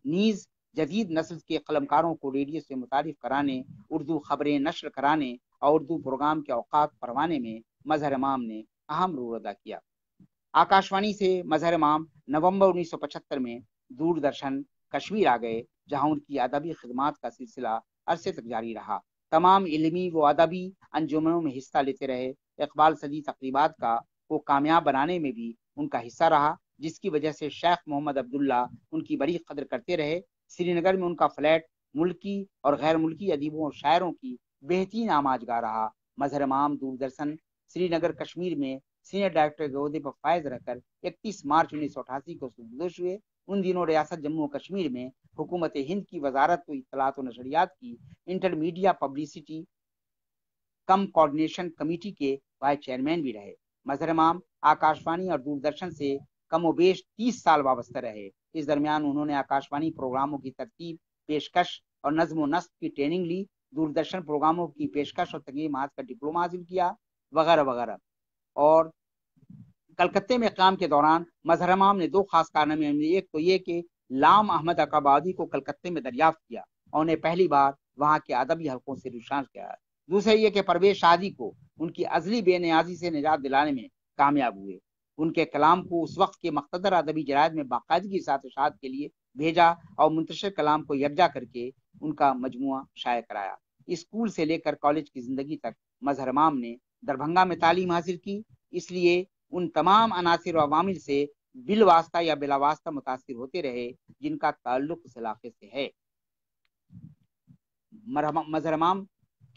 S1: نیز جدید نسل کے قلمکاروں کو ریڈیو سے متعارف کرانے، اردو خبریں نشر کرانے اور اردو پروگرام کے اوقات پروانے میں مظہر امام نے اہم رول ادا کیا۔ آکاشوانی سے مظہر امام نومبر 1975 میں دوردرشن کشمیر آ گئے، جہاں ان کی ادبی خدمات کا سلسلہ عرصے تک جاری رہا۔ تمام علمی و ادبی انجمنوں میں حصہ لیتے رہے۔ اقبال صدی تقریبات کو کامیاب بنانے میں بھی ان کا حصہ رہا، جس کی وجہ سے شیخ محمد عبداللہ ان کی بڑی قدر کرتے رہے۔ سری نگر میں ان کا فلیٹ ملکی اور غیر ملکی ادیبوں اور شاعروں کی بہترین آماجگاہ رہا۔ مظہر امام دوردرشن سری نگر کشمیر میں سینئر ڈائریکٹر کے عہدے پر فائز رہ کر 31 مارچ 1988 کو سرگزشت ہوئے۔ ان دنوں ریاست جموں و کشمیر میں حکومت ہند کی وزارت اطلاعات و نشریات کی انٹر میڈیا پبلسٹی کم کوارڈینیشن کمیٹی کے وائس چیئرمین بھی رہے۔ مظہر امام آکاشوانی اور دوردرشن سے کم و بیش 30 سال وابستہ رہے۔ اس درمیان انہوں نے آکاشوانی پروگراموں کی ترتیب، پیشکش اور نظم و نسق کی ٹریننگ لی، دوردرشن پروگراموں کی پیشکش اور تقریر مہارت کا ڈپلومہ حاصل کیا، وغیرہ وغیرہ۔ اور کلکتے میں قیام کے دوران مظہر امام نے 2 خاص کارنامے، ایک تو یہ کہ لام احمد اقبادی کو کلکتے میں دریافت کیا اور انہیں پہلی بار وہاں کے ادبی حلقوں سے روشناس کیا۔ دوسرا یہ کہ پرویز شادی کو ان کی ازلی بے نیازی سے نجات دلانے میں کامیاب ہوئے۔ ان کے کلام کو اس وقت کے مقتدر ادبی جرائد میں باقاعدگی کے ساتھ اشاعت کے لیے بھیجا اور منتشر کلام کو یکجا کر کے ان کا مجموعہ شائع کرایا۔ اسکول سے لے کر کالج کی زندگی تک مظہر امام نے دربھنگہ میں تعلیم حاصل کی، اس لیے ان تمام عناصر و عوامل سے بالواسطہ یا بلا واسطہ متاثر ہوتے رہے جن کا تعلق اس علاقے سے ہے۔ مظہر امام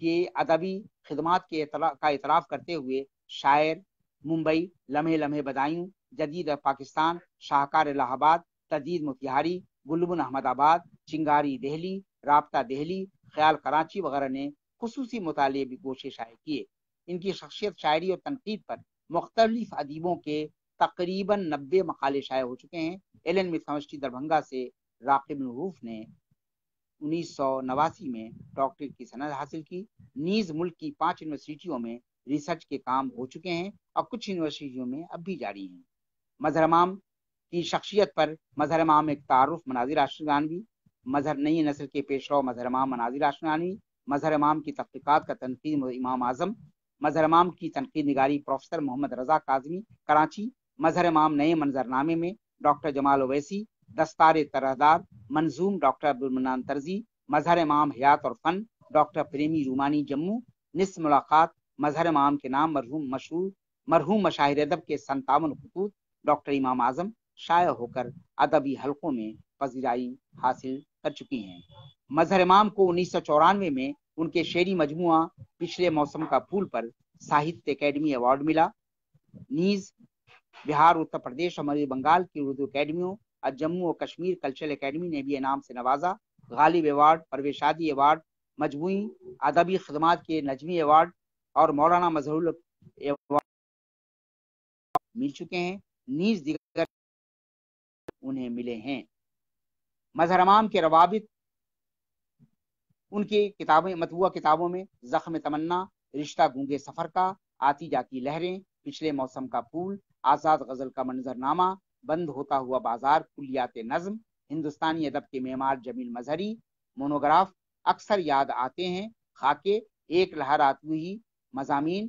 S1: کے ادبی خدمات کا اعتراف کرتے ہوئے شاعر ممبئی، لمحے لمحے بدایوں، جدید پاکستان، شاہکار الہ آباد، تجدید موتیہاری، گلبن احمد آباد، چنگاری دہلی، رابطہ دہلی، خیال کراچی وغیرہ نے خصوصی مطالعے بھی گوشے شائع کیے۔ ان کی شخصیت، شاعری اور تنقید پر مختلف ادیبوں کے تقریباً 90 مقالے شائع ہو چکے ہیں۔ ایلن میتھامسٹی دربھنگہ سے راقب الروف نے 1989 میں ڈاکٹریٹ کی سند حاصل کی۔ نیز ملک کی 5 یونیورسٹیوں میں ریسرچ کے کام ہو چکے ہیں اور کچھ یونیورسٹیوں میں اب بھی جاری ہیں۔ مظہر امام کی شخصیت پر مظہر امام ایک تعارف مناظر اشرگانوی، مظہر نئی نسل کے پیشرو مظہر امام مناظر اشرگانوی، مظہر امام کی تحقیقات کا تنقید امام اعظم، مظہر امام کی تنقید نگاری پروفیسر محمد رضا کاظمی کراچی، مظہر امام نئے منظرنامے میں ڈاکٹر جمال اویسی، دستار طرحدار منظوم ڈاکٹر عبدالمنان طرزی، مظہر امام حیات اور فن ڈاکٹر پریمی رومانی جموں، نصف ملاقات مظہر امام کے نام مرحوم مشاہیر ادب کے 57 خطوط ڈاکٹر امام اعظم شائع ہو کر ادبی حلقوں میں پذیرائی حاصل کر چکی ہیں۔ مظہر امام کو 1994 میں ان کے شعری مجموعہ پچھلے موسم کا پھول پر ساہتیہ اکیڈمی ایوارڈ ملا۔ نیز بہار، اتر پردیش اور مغربی بنگال کی اردو اکیڈمیوں اور جموں و کشمیر کلچرل اکیڈمی نے بھی انعام سے نوازا۔ غالب ایوارڈ، پرویز شادی ایوارڈ، مجموعی ادبی خدمات کے نجمی ایوارڈ اور مولانا مظہر ایوارڈ مل چکے ہیں، نیز دیگر انہیں ملے ہیں۔ مظہر امام کے روابط ان کی کتابیں، مطبوعہ کتابوں میں زخم تمنا، رشتہ گونگے سفر کا، آتی جاتی لہریں، پچھلے موسم کا پھول، آزاد غزل کا منظرنامہ، بند ہوتا ہوا بازار، کلیات نظم، ہندوستانی ادب کے معمار جمیل مظہری، مونوگراف، اکثر یاد آتے ہیں، خاکے، ایک لہر آتی ہوئی، مضامین،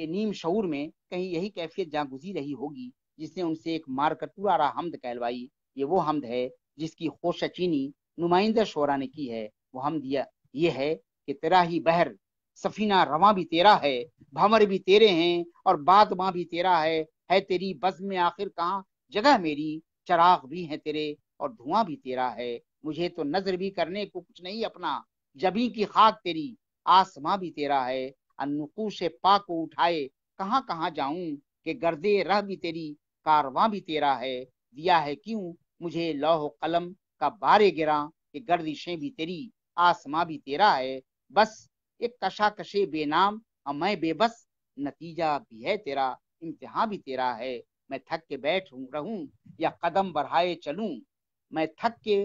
S1: کہ نیم شعور میں کہیں یہی کیفیت جاں گزی رہی ہوگی جس نے ان سے ایک مار کر پورا رہا حمد کہلوائی۔ یہ وہ حمد ہے جس کی خوش چینی نمائندہ شعرا نے کی ہے۔ وہ حمد یہ ہے کہ تیرا ہی بحر سفینہ رواں بھی تیرا ہے، بھمر بھی تیرے ہیں اور باد ماں بھی تیرا ہے تیری بزم میں آخر کہاں جگہ میری، چراغ بھی ہیں تیرے اور دھواں بھی تیرا ہے، مجھے تو نظر بھی کرنے کو کچھ نہیں اپنا، جبیں کی خاک تیری آسماں بھی تیرا ہے، النقوش پاک کو اٹھائے کہاں کہاں جاؤں کہ گردے رہ بھی تیری کارواں بھی تیرا ہے، دیا ہے کیوں مجھے لوح و قلم کا بارے گراں کہ گردشیں بھی تیری آسماں بھی تیرا ہے، بس ایک کشاکشے بے نام اور میں بے بس، نتیجہ بھی ہے تیرا امتحان بھی تیرا ہے، میں تھک کے بیٹھ رہوں یا قدم بڑھائے چلوں، میں تھک کے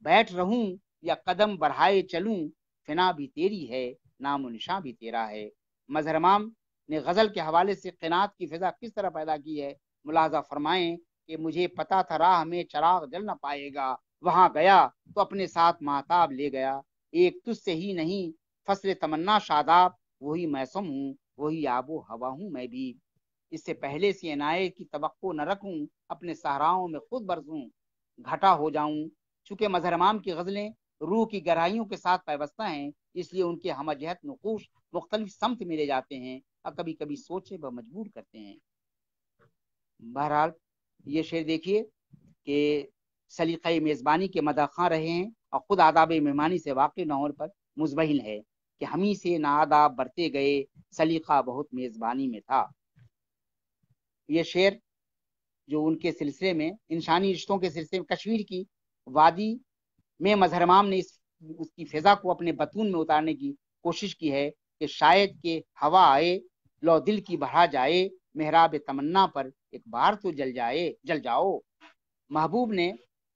S1: بیٹھ رہوں یا قدم بڑھائے چلوں، فنا بھی تیری ہے نام و نشاں بھی تیرا ہے۔ مظہر امام نے غزل کے حوالے سے قناعت کی فضا کس طرح پیدا کی ہے، ملاحظہ فرمائیں کہ مجھے پتا تھا راہ میں چراغ جل نہ پائے گا، وہاں گیا تو اپنے ساتھ مہتاب لے گیا، ایک تجھ سے ہی نہیں فصل تمنا شاداب، وہی موسم ہوں وہی آب و ہوا ہوں میں بھی، اس سے پہلے سے عنایت کی توقع نہ رکھوں، اپنے صحراؤں میں خود برسوں گھٹا ہو جاؤں۔ چونکہ مظہر امام کی غزلیں روح کی گہرائیوں کے ساتھ پیوستہ ہیں، اس لیے ان کے ہمہ جہت نقوش مختلف سمت ملے جاتے ہیں اور کبھی کبھی سوچے ب مجبور کرتے ہیں۔ بہرحال یہ شعر دیکھیے کہ سلیقہ میزبانی کے مداخاں رہے ہیں اور خود آداب مہمانی سے واقف نہ ہونے پر مزبہل ہے کہ ہم ہی سے ناداب برتے گئے، سلیقہ بہت میزبانی میں تھا۔ یہ شعر جو ان کے سلسلے میں انسانی رشتوں کے سلسلے میں کشمیر کی وادی میں مظہر امام نے اس کی فضا کو اپنے بطون میں اتارنے کی کوشش کی ہے کہ شاید کہ ہوا آئے لو دل کی بڑھا جائے، محراب تمنا پر ایک بار تو جل جاؤ۔ محبوب نے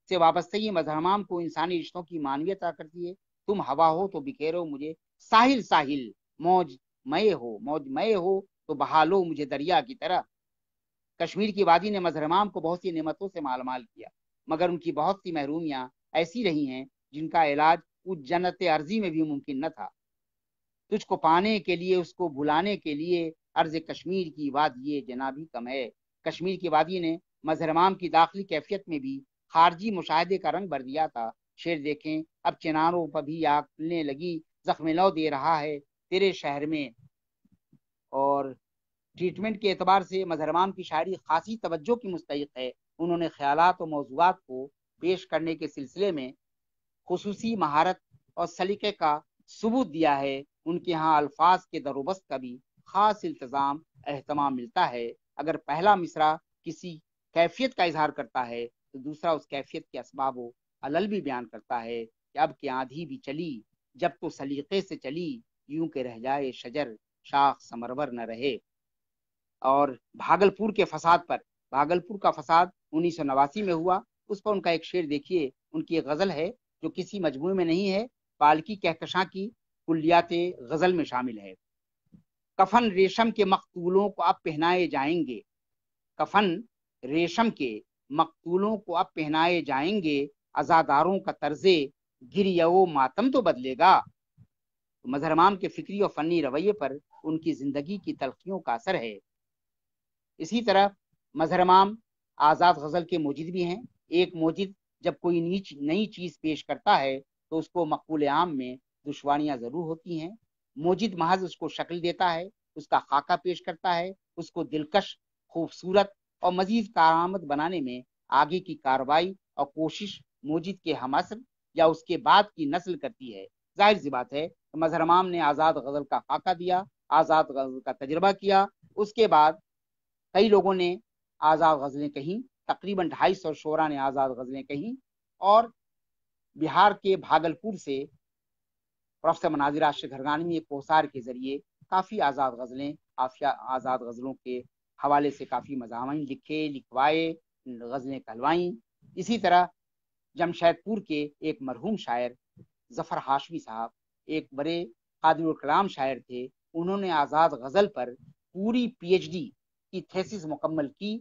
S1: سے وابستگی مظہر امام کو انسانی رشتوں کی معنویت عطا کرتی ہے۔ تم ہوا ہو تو بکھیرو مجھے ساحل ساحل، موج مئے ہو تو بہا لو مجھے دریا کی طرح۔ کشمیر کی وادی نے مظہر امام کو بہت سی نعمتوں سے مال مال کیا، مگر ان کی بہت سی محرومیاں ایسی رہی ہیں جن کا علاج اس جنت ارضی میں بھی ممکن نہ تھا۔ تجھ کو پانے کے لیے اس کو بھلانے کے لیے عرض کشمیر کی وادی جنابی کم ہے۔ کشمیر کی وادی نے مظہر امام کی داخلی کیفیت میں بھی خارجی مشاہدے کا رنگ بھر دیا تھا۔ شعر دیکھیں، اب چناروں پر بھی آگ کھلنے لگی، زخم لو دے رہا ہے تیرے شہر میں۔ اور ٹریٹمنٹ کے اعتبار سے مظہر امام کی شاعری خاصی توجہ کی مستحق ہے۔ انہوں نے خیالات و موضوعات کو پیش کرنے کے سلسلے میں خصوصی مہارت اور سلیقے کا ثبوت دیا ہے۔ ان کے ہاں الفاظ کے در و بست کا بھی خاص التزام اہتمام ملتا ہے۔ اگر پہلا مصرع کسی کیفیت کا اظہار کرتا ہے تو دوسرا اس کیفیت کے اسباب و علل بھی بیان کرتا ہے کہ اب کہ آندھی بھی چلی جب تو سلیقے سے چلی، یوں کہ رہ جائے شجر شاخ سمرور نہ رہے۔ اور بھاگلپور کے فساد پر، بھاگلپور کا فساد 1989 میں ہوا، اس پر ان کا ایک شعر دیکھیے۔ ان کی ایک غزل ہے جو کسی مجموعے میں نہیں ہے، پالکی کہکشاں کی کلیات غزل میں شامل ہے۔ کفن ریشم کے مقتولوں کو اب پہنائے جائیں گے، کفن ریشم کے مقتولوں کو اب پہنائے جائیں گے، عزاداروں کا طرز گریہ و ماتم تو بدلے گا۔ مظہر امام کے فکری اور فنی رویے پر ان کی زندگی کی تلخیوں کا اثر ہے۔ اسی طرح مظہر امام آزاد غزل کے موجد بھی ہیں۔ ایک موجد جب کوئی نئی چیز پیش کرتا ہے تو اس کو مقبول عام میں دشواریاں ضرور ہوتی ہیں۔ موجد محض اس کو شکل دیتا ہے، اس کا خاکہ پیش کرتا ہے، اس کو دلکش، خوبصورت اور مزید کارآمد بنانے میں آگے کی کارروائی اور کوشش موجد کے ہم عصر یا اس کے بعد کی نسل کرتی ہے۔ ظاہر سی بات ہے کہ مظہر امام نے آزاد غزل کا خاکہ دیا، آزاد غزل کا تجربہ کیا، اس کے بعد کئی لوگوں نے آزاد غزلیں کہیں، تقریباً 250 شعراء نے آزاد غزلیں کہیں، اور بہار کے بھاگلپور سے پروفیسر مناظر عاشق ہرگانوی ایک کوثار کے ذریعے کافی آزاد غزلیں، آزاد غزلوں کے حوالے سے کافی مضامین لکھے، لکھوائے، غزلیں کہلوائیں۔ اسی طرح جمشید پور کے ایک مرحوم شاعر ظفر ہاشمی صاحب ایک بڑے قادر الکلام شاعر تھے، انہوں نے آزاد غزل پر پوری پی ایچ ڈی کی تھیسس مکمل کی۔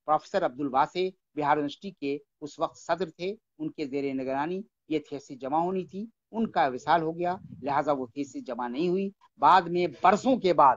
S1: پروفیسر عبدالواسع بہار یونیورسٹی کے اس وقت صدر تھے، ان کے زیر نگرانی یہ تھیسس جمع ہونی تھی، ان کا وصال ہو گیا، لہٰذا وہ تھیسس جمع نہیں ہوئی۔ بعد میں برسوں کے بعد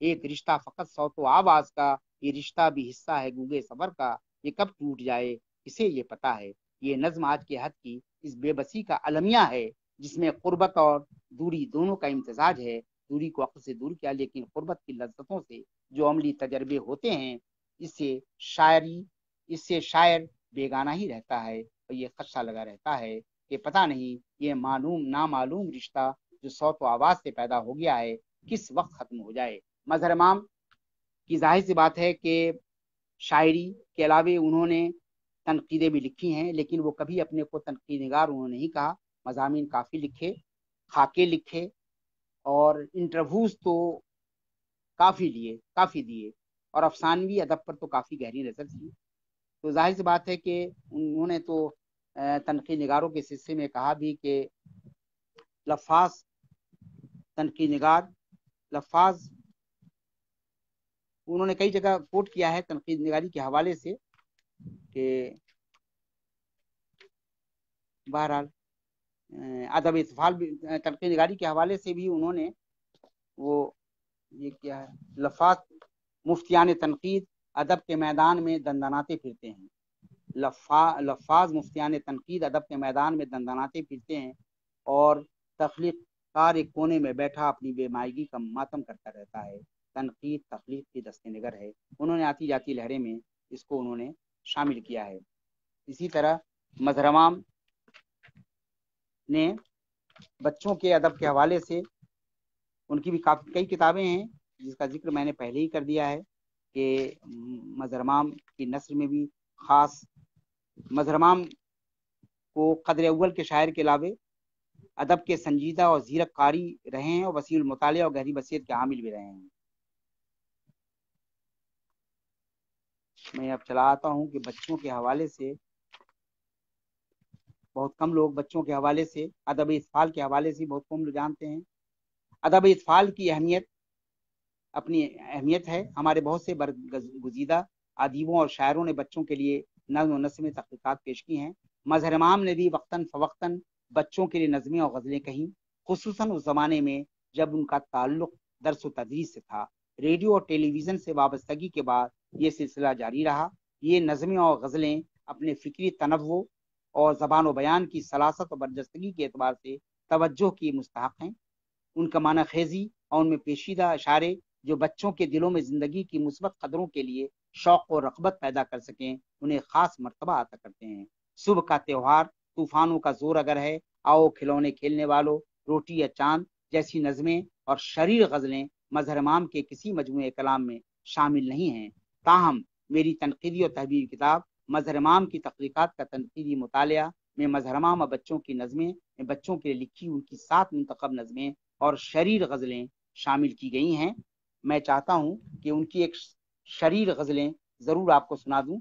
S1: ایک رشتہ فقط صوت و آواز کا، یہ رشتہ بھی حصہ ہے گونگے سفر کا، یہ کب ٹوٹ جائے اسے یہ پتا ہے۔ یہ نظم آج کے حد کی اس بے بسی کا المیہ ہے، جس میں قربت اور دوری دونوں کا امتزاج ہے۔ دوری کو عقل سے دور کیا، لیکن قربت کی لذتوں سے جو عملی تجربے ہوتے ہیں، اس سے شاعر بیگانہ ہی رہتا ہے، اور یہ خدشہ لگا رہتا ہے کہ پتہ نہیں یہ نامعلوم رشتہ جو صوت و آواز سے پیدا ہو گیا ہے کس وقت ختم ہو جائے۔ مظہر امام کی ظاہر سی بات ہے کہ شاعری کے علاوہ انہوں نے تنقیدیں بھی لکھی ہیں، لیکن وہ کبھی اپنے کو تنقید نگار انہوں نے نہیں کہا۔ مضامین کافی لکھے، خاکے لکھے، اور انٹرویوز تو کافی دیے، اور افسانوی ادب پر تو کافی گہری نظر تھی۔ تو ظاہر سی بات ہے کہ انہوں نے تو تنقید نگاروں کے سلسلے میں کہا بھی کہ لفاظ تنقید نگار لفاظ، انہوں نے کئی جگہ کوٹ کیا ہے تنقید نگاری کے حوالے سے کہ بہرحال ادب اطفال بھی تنقید نگاری کے حوالے سے بھی انہوں نے وہ یہ کیا ہے، لفاظ مفتیان تنقید ادب کے میدان میں دندناتے پھرتے ہیں۔ لفاظ مفتیان تنقید ادب کے میدان میں دندناتے پھرتے ہیں، اور تخلیق کار ایک کونے میں بیٹھا اپنی بے مائگی کا ماتم کرتا رہتا ہے۔ تنقید تخلیق کی دست نگر ہے۔ انہوں نے آتی جاتی لہریں میں اس کو انہوں نے شامل کیا ہے۔ اسی طرح مظہر امام نے بچوں کے ادب کے حوالے سے ان کی بھی کئی کتابیں ہیں، جس کا ذکر میں نے پہلے ہی کر دیا ہے کہ مظہر امام کی نثر میں بھی خاص مظہر امام کو قدر اول کے شاعر کے علاوہ ادب کے سنجیدہ اور زیرک قاری رہے ہیں، اور وسیع المطالعہ اور گہری بصیرت کے حامل بھی رہے ہیں۔ میں اب چلا آتا ہوں کہ بچوں کے حوالے سے بہت کم لوگ بچوں کے حوالے سے ادب اطفال کے حوالے سے بہت کم لوگ جانتے ہیں۔ ادب اطفال کی اپنی اہمیت ہے۔ ہمارے بہت سے برگزیدہ ادیبوں اور شاعروں نے بچوں کے لیے نظم و نثر میں تخلیقات پیش کی ہیں۔ مظہر امام نے بھی وقتاً فوقتاً بچوں کے لیے نظمیں اور غزلیں کہیں، خصوصاً اس زمانے میں جب ان کا تعلق درس و تدریس سے تھا۔ ریڈیو اور ٹیلی ویژن سے وابستگی کے بعد یہ سلسلہ جاری رہا۔ یہ نظمیں اور غزلیں اپنے فکری تنوع اور زبان و بیان کی سلاست و برجستگی کے اعتبار سے توجہ کی مستحق ہیں۔ ان کا معنی خیزی اور ان میں پیچیدہ اشارے جو بچوں کے دلوں میں زندگی کی مثبت قدروں کے لیے شوق و رغبت پیدا کر سکیں، انہیں خاص مرتبہ عطا کرتے ہیں۔ صبح کا تہوار، طوفانوں کا زور اگر ہے، آؤ کھلونے کھیلنے والوں، روٹی یا چاند جیسی نظمیں اور شریر غزلیں مظہر امام کے کسی مجموعہ کلام میں شامل نہیں ہیں۔ تاہم میری تنقیدی اور تحریری کتاب مظہر امام کی تخلیقات کا تنقیدی مطالعہ میں مظہر امام اور بچوں کی نظمیں، بچوں کے لیے لکھی ان کی 7 منتخب نظمیں اور شریر غزلیں شامل کی گئی ہیں۔ میں چاہتا ہوں کہ ان کی ایک شریر غزلیں ضرور آپ کو سنا دوں،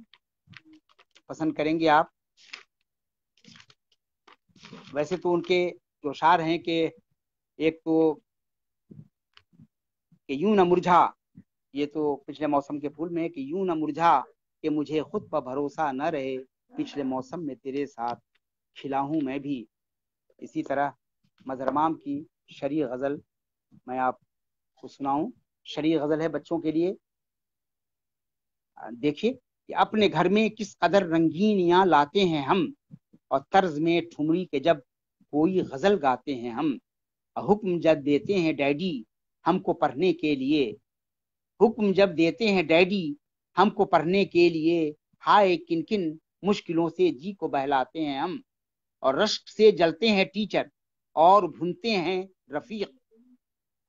S1: پسند کریں گے آپ؟ ویسے تو ان کے جو اشعار ہیں کہ ایک تو کہ یوں نہ مرجھا، یہ تو پچھلے موسم کے پھول میں ہے کہ یوں نہ مرجھا کہ مجھے خود پر بھروسہ نہ رہے، پچھلے موسم میں تیرے ساتھ کھلا ہوں میں بھی۔ اسی طرح مظہر امام کی شریر غزل میں آپ کو سناؤں۔ شریر غزل ہے بچوں کے لیے۔ دیکھیے کہ اپنے گھر میں کس قدر رنگینیاں لاتے ہیں ہم، اور طرز میں ٹھمری کے جب کوئی غزل گاتے ہیں ہم۔ حکم جب دیتے ہیں ڈیڈی ہم کو پڑھنے کے لیے، حکم جب دیتے ہیں ڈیڈی ہم کو پڑھنے کے لیے، ہائے کن کن مشکلوں سے جی کو بہلاتے ہیں ہم۔ اور رشک سے جلتے ہیں ٹیچر اور بھنتے ہیں رفیق،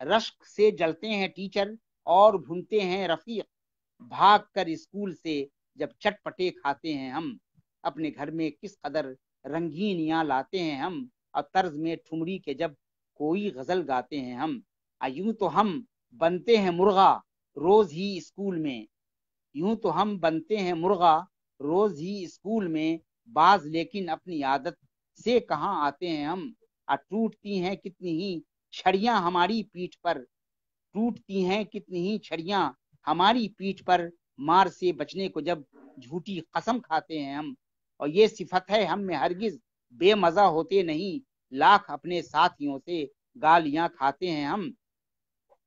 S1: رشک سے جلتے ہیں ٹیچر اور بھنتے ہیں رفیق، بھاگ کر اسکول سے جب چٹ پٹے کھاتے ہیں ہم۔ اپنے گھر میں کس قدر رنگینیاں لاتے ہیں ہم، اور طرز میں ٹھمری کے جب کوئی غزل گاتے ہیں ہم۔ یوں تو ہم بنتے ہیں مرغا روز ہی اسکول میں، یوں تو ہم بنتے ہیں مرغا روز ہی اسکول میں، بعض لیکن اپنی عادت سے کہاں آتے ہیں ہم۔ ٹوٹتی ہیں کتنی ہی چھڑیاں ہماری پیٹھ پر، ٹوٹتی ہیں کتنی ہی چھڑیاں ہماری پیٹھ پر، مار سے بچنے کو جب جھوٹی قسم کھاتے ہیں ہم۔ اور یہ صفت ہے ہم میں ہرگز بے مزہ ہوتے نہیں، لاکھ اپنے ساتھیوں سے گالیاں کھاتے ہیں ہم۔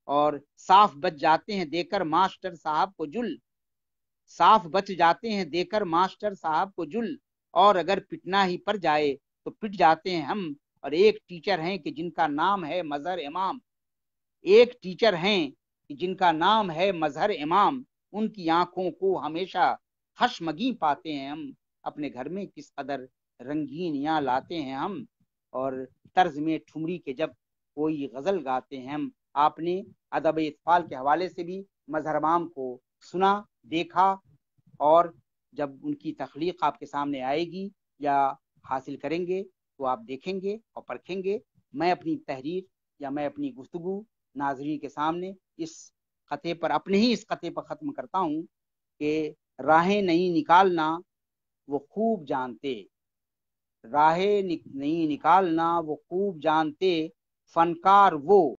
S1: اور صاف بچ جاتے ہیں دے کر ماسٹر صاحب کو جل، صاف بچ جاتے ہیں دے کر ماسٹر صاحب کو جل، اور اگر پٹنا ہی پڑ جائے تو پٹ جاتے ہیں ہم۔ اور ایک ٹیچر ہیں کہ جن کا نام ہے مظہر امام، ایک ٹیچر ہیں کہ جن کا نام ہے مظہر امام، ان کی آنکھوں کو ہمیشہ خشمگیں پاتے ہیں ہم، اپنے گھر میں کس قدر رنگینیاں لاتے ہیں ہم۔ اور طرز میں ٹھمری کے جب کوئی غزل گاتے ہیں ہم۔ آپ نے ادب اطفال کے حوالے سے بھی مظہر امام کو سنا، دیکھا، اور جب ان کی تخلیق آپ کے سامنے آئے گی یا حاصل کریں گے تو آپ دیکھیں گے اور پرکھیں گے۔ میں اپنی تحریر یا میں اپنی گفتگو ناظرین کے سامنے اس خطے پر، اپنے ہی اس خطے پر ختم کرتا ہوں کہ راہیں نہیں نکالنا وہ خوب جانتے، راہیں نہیں نکالنا وہ خوب جانتے، فنکار وہ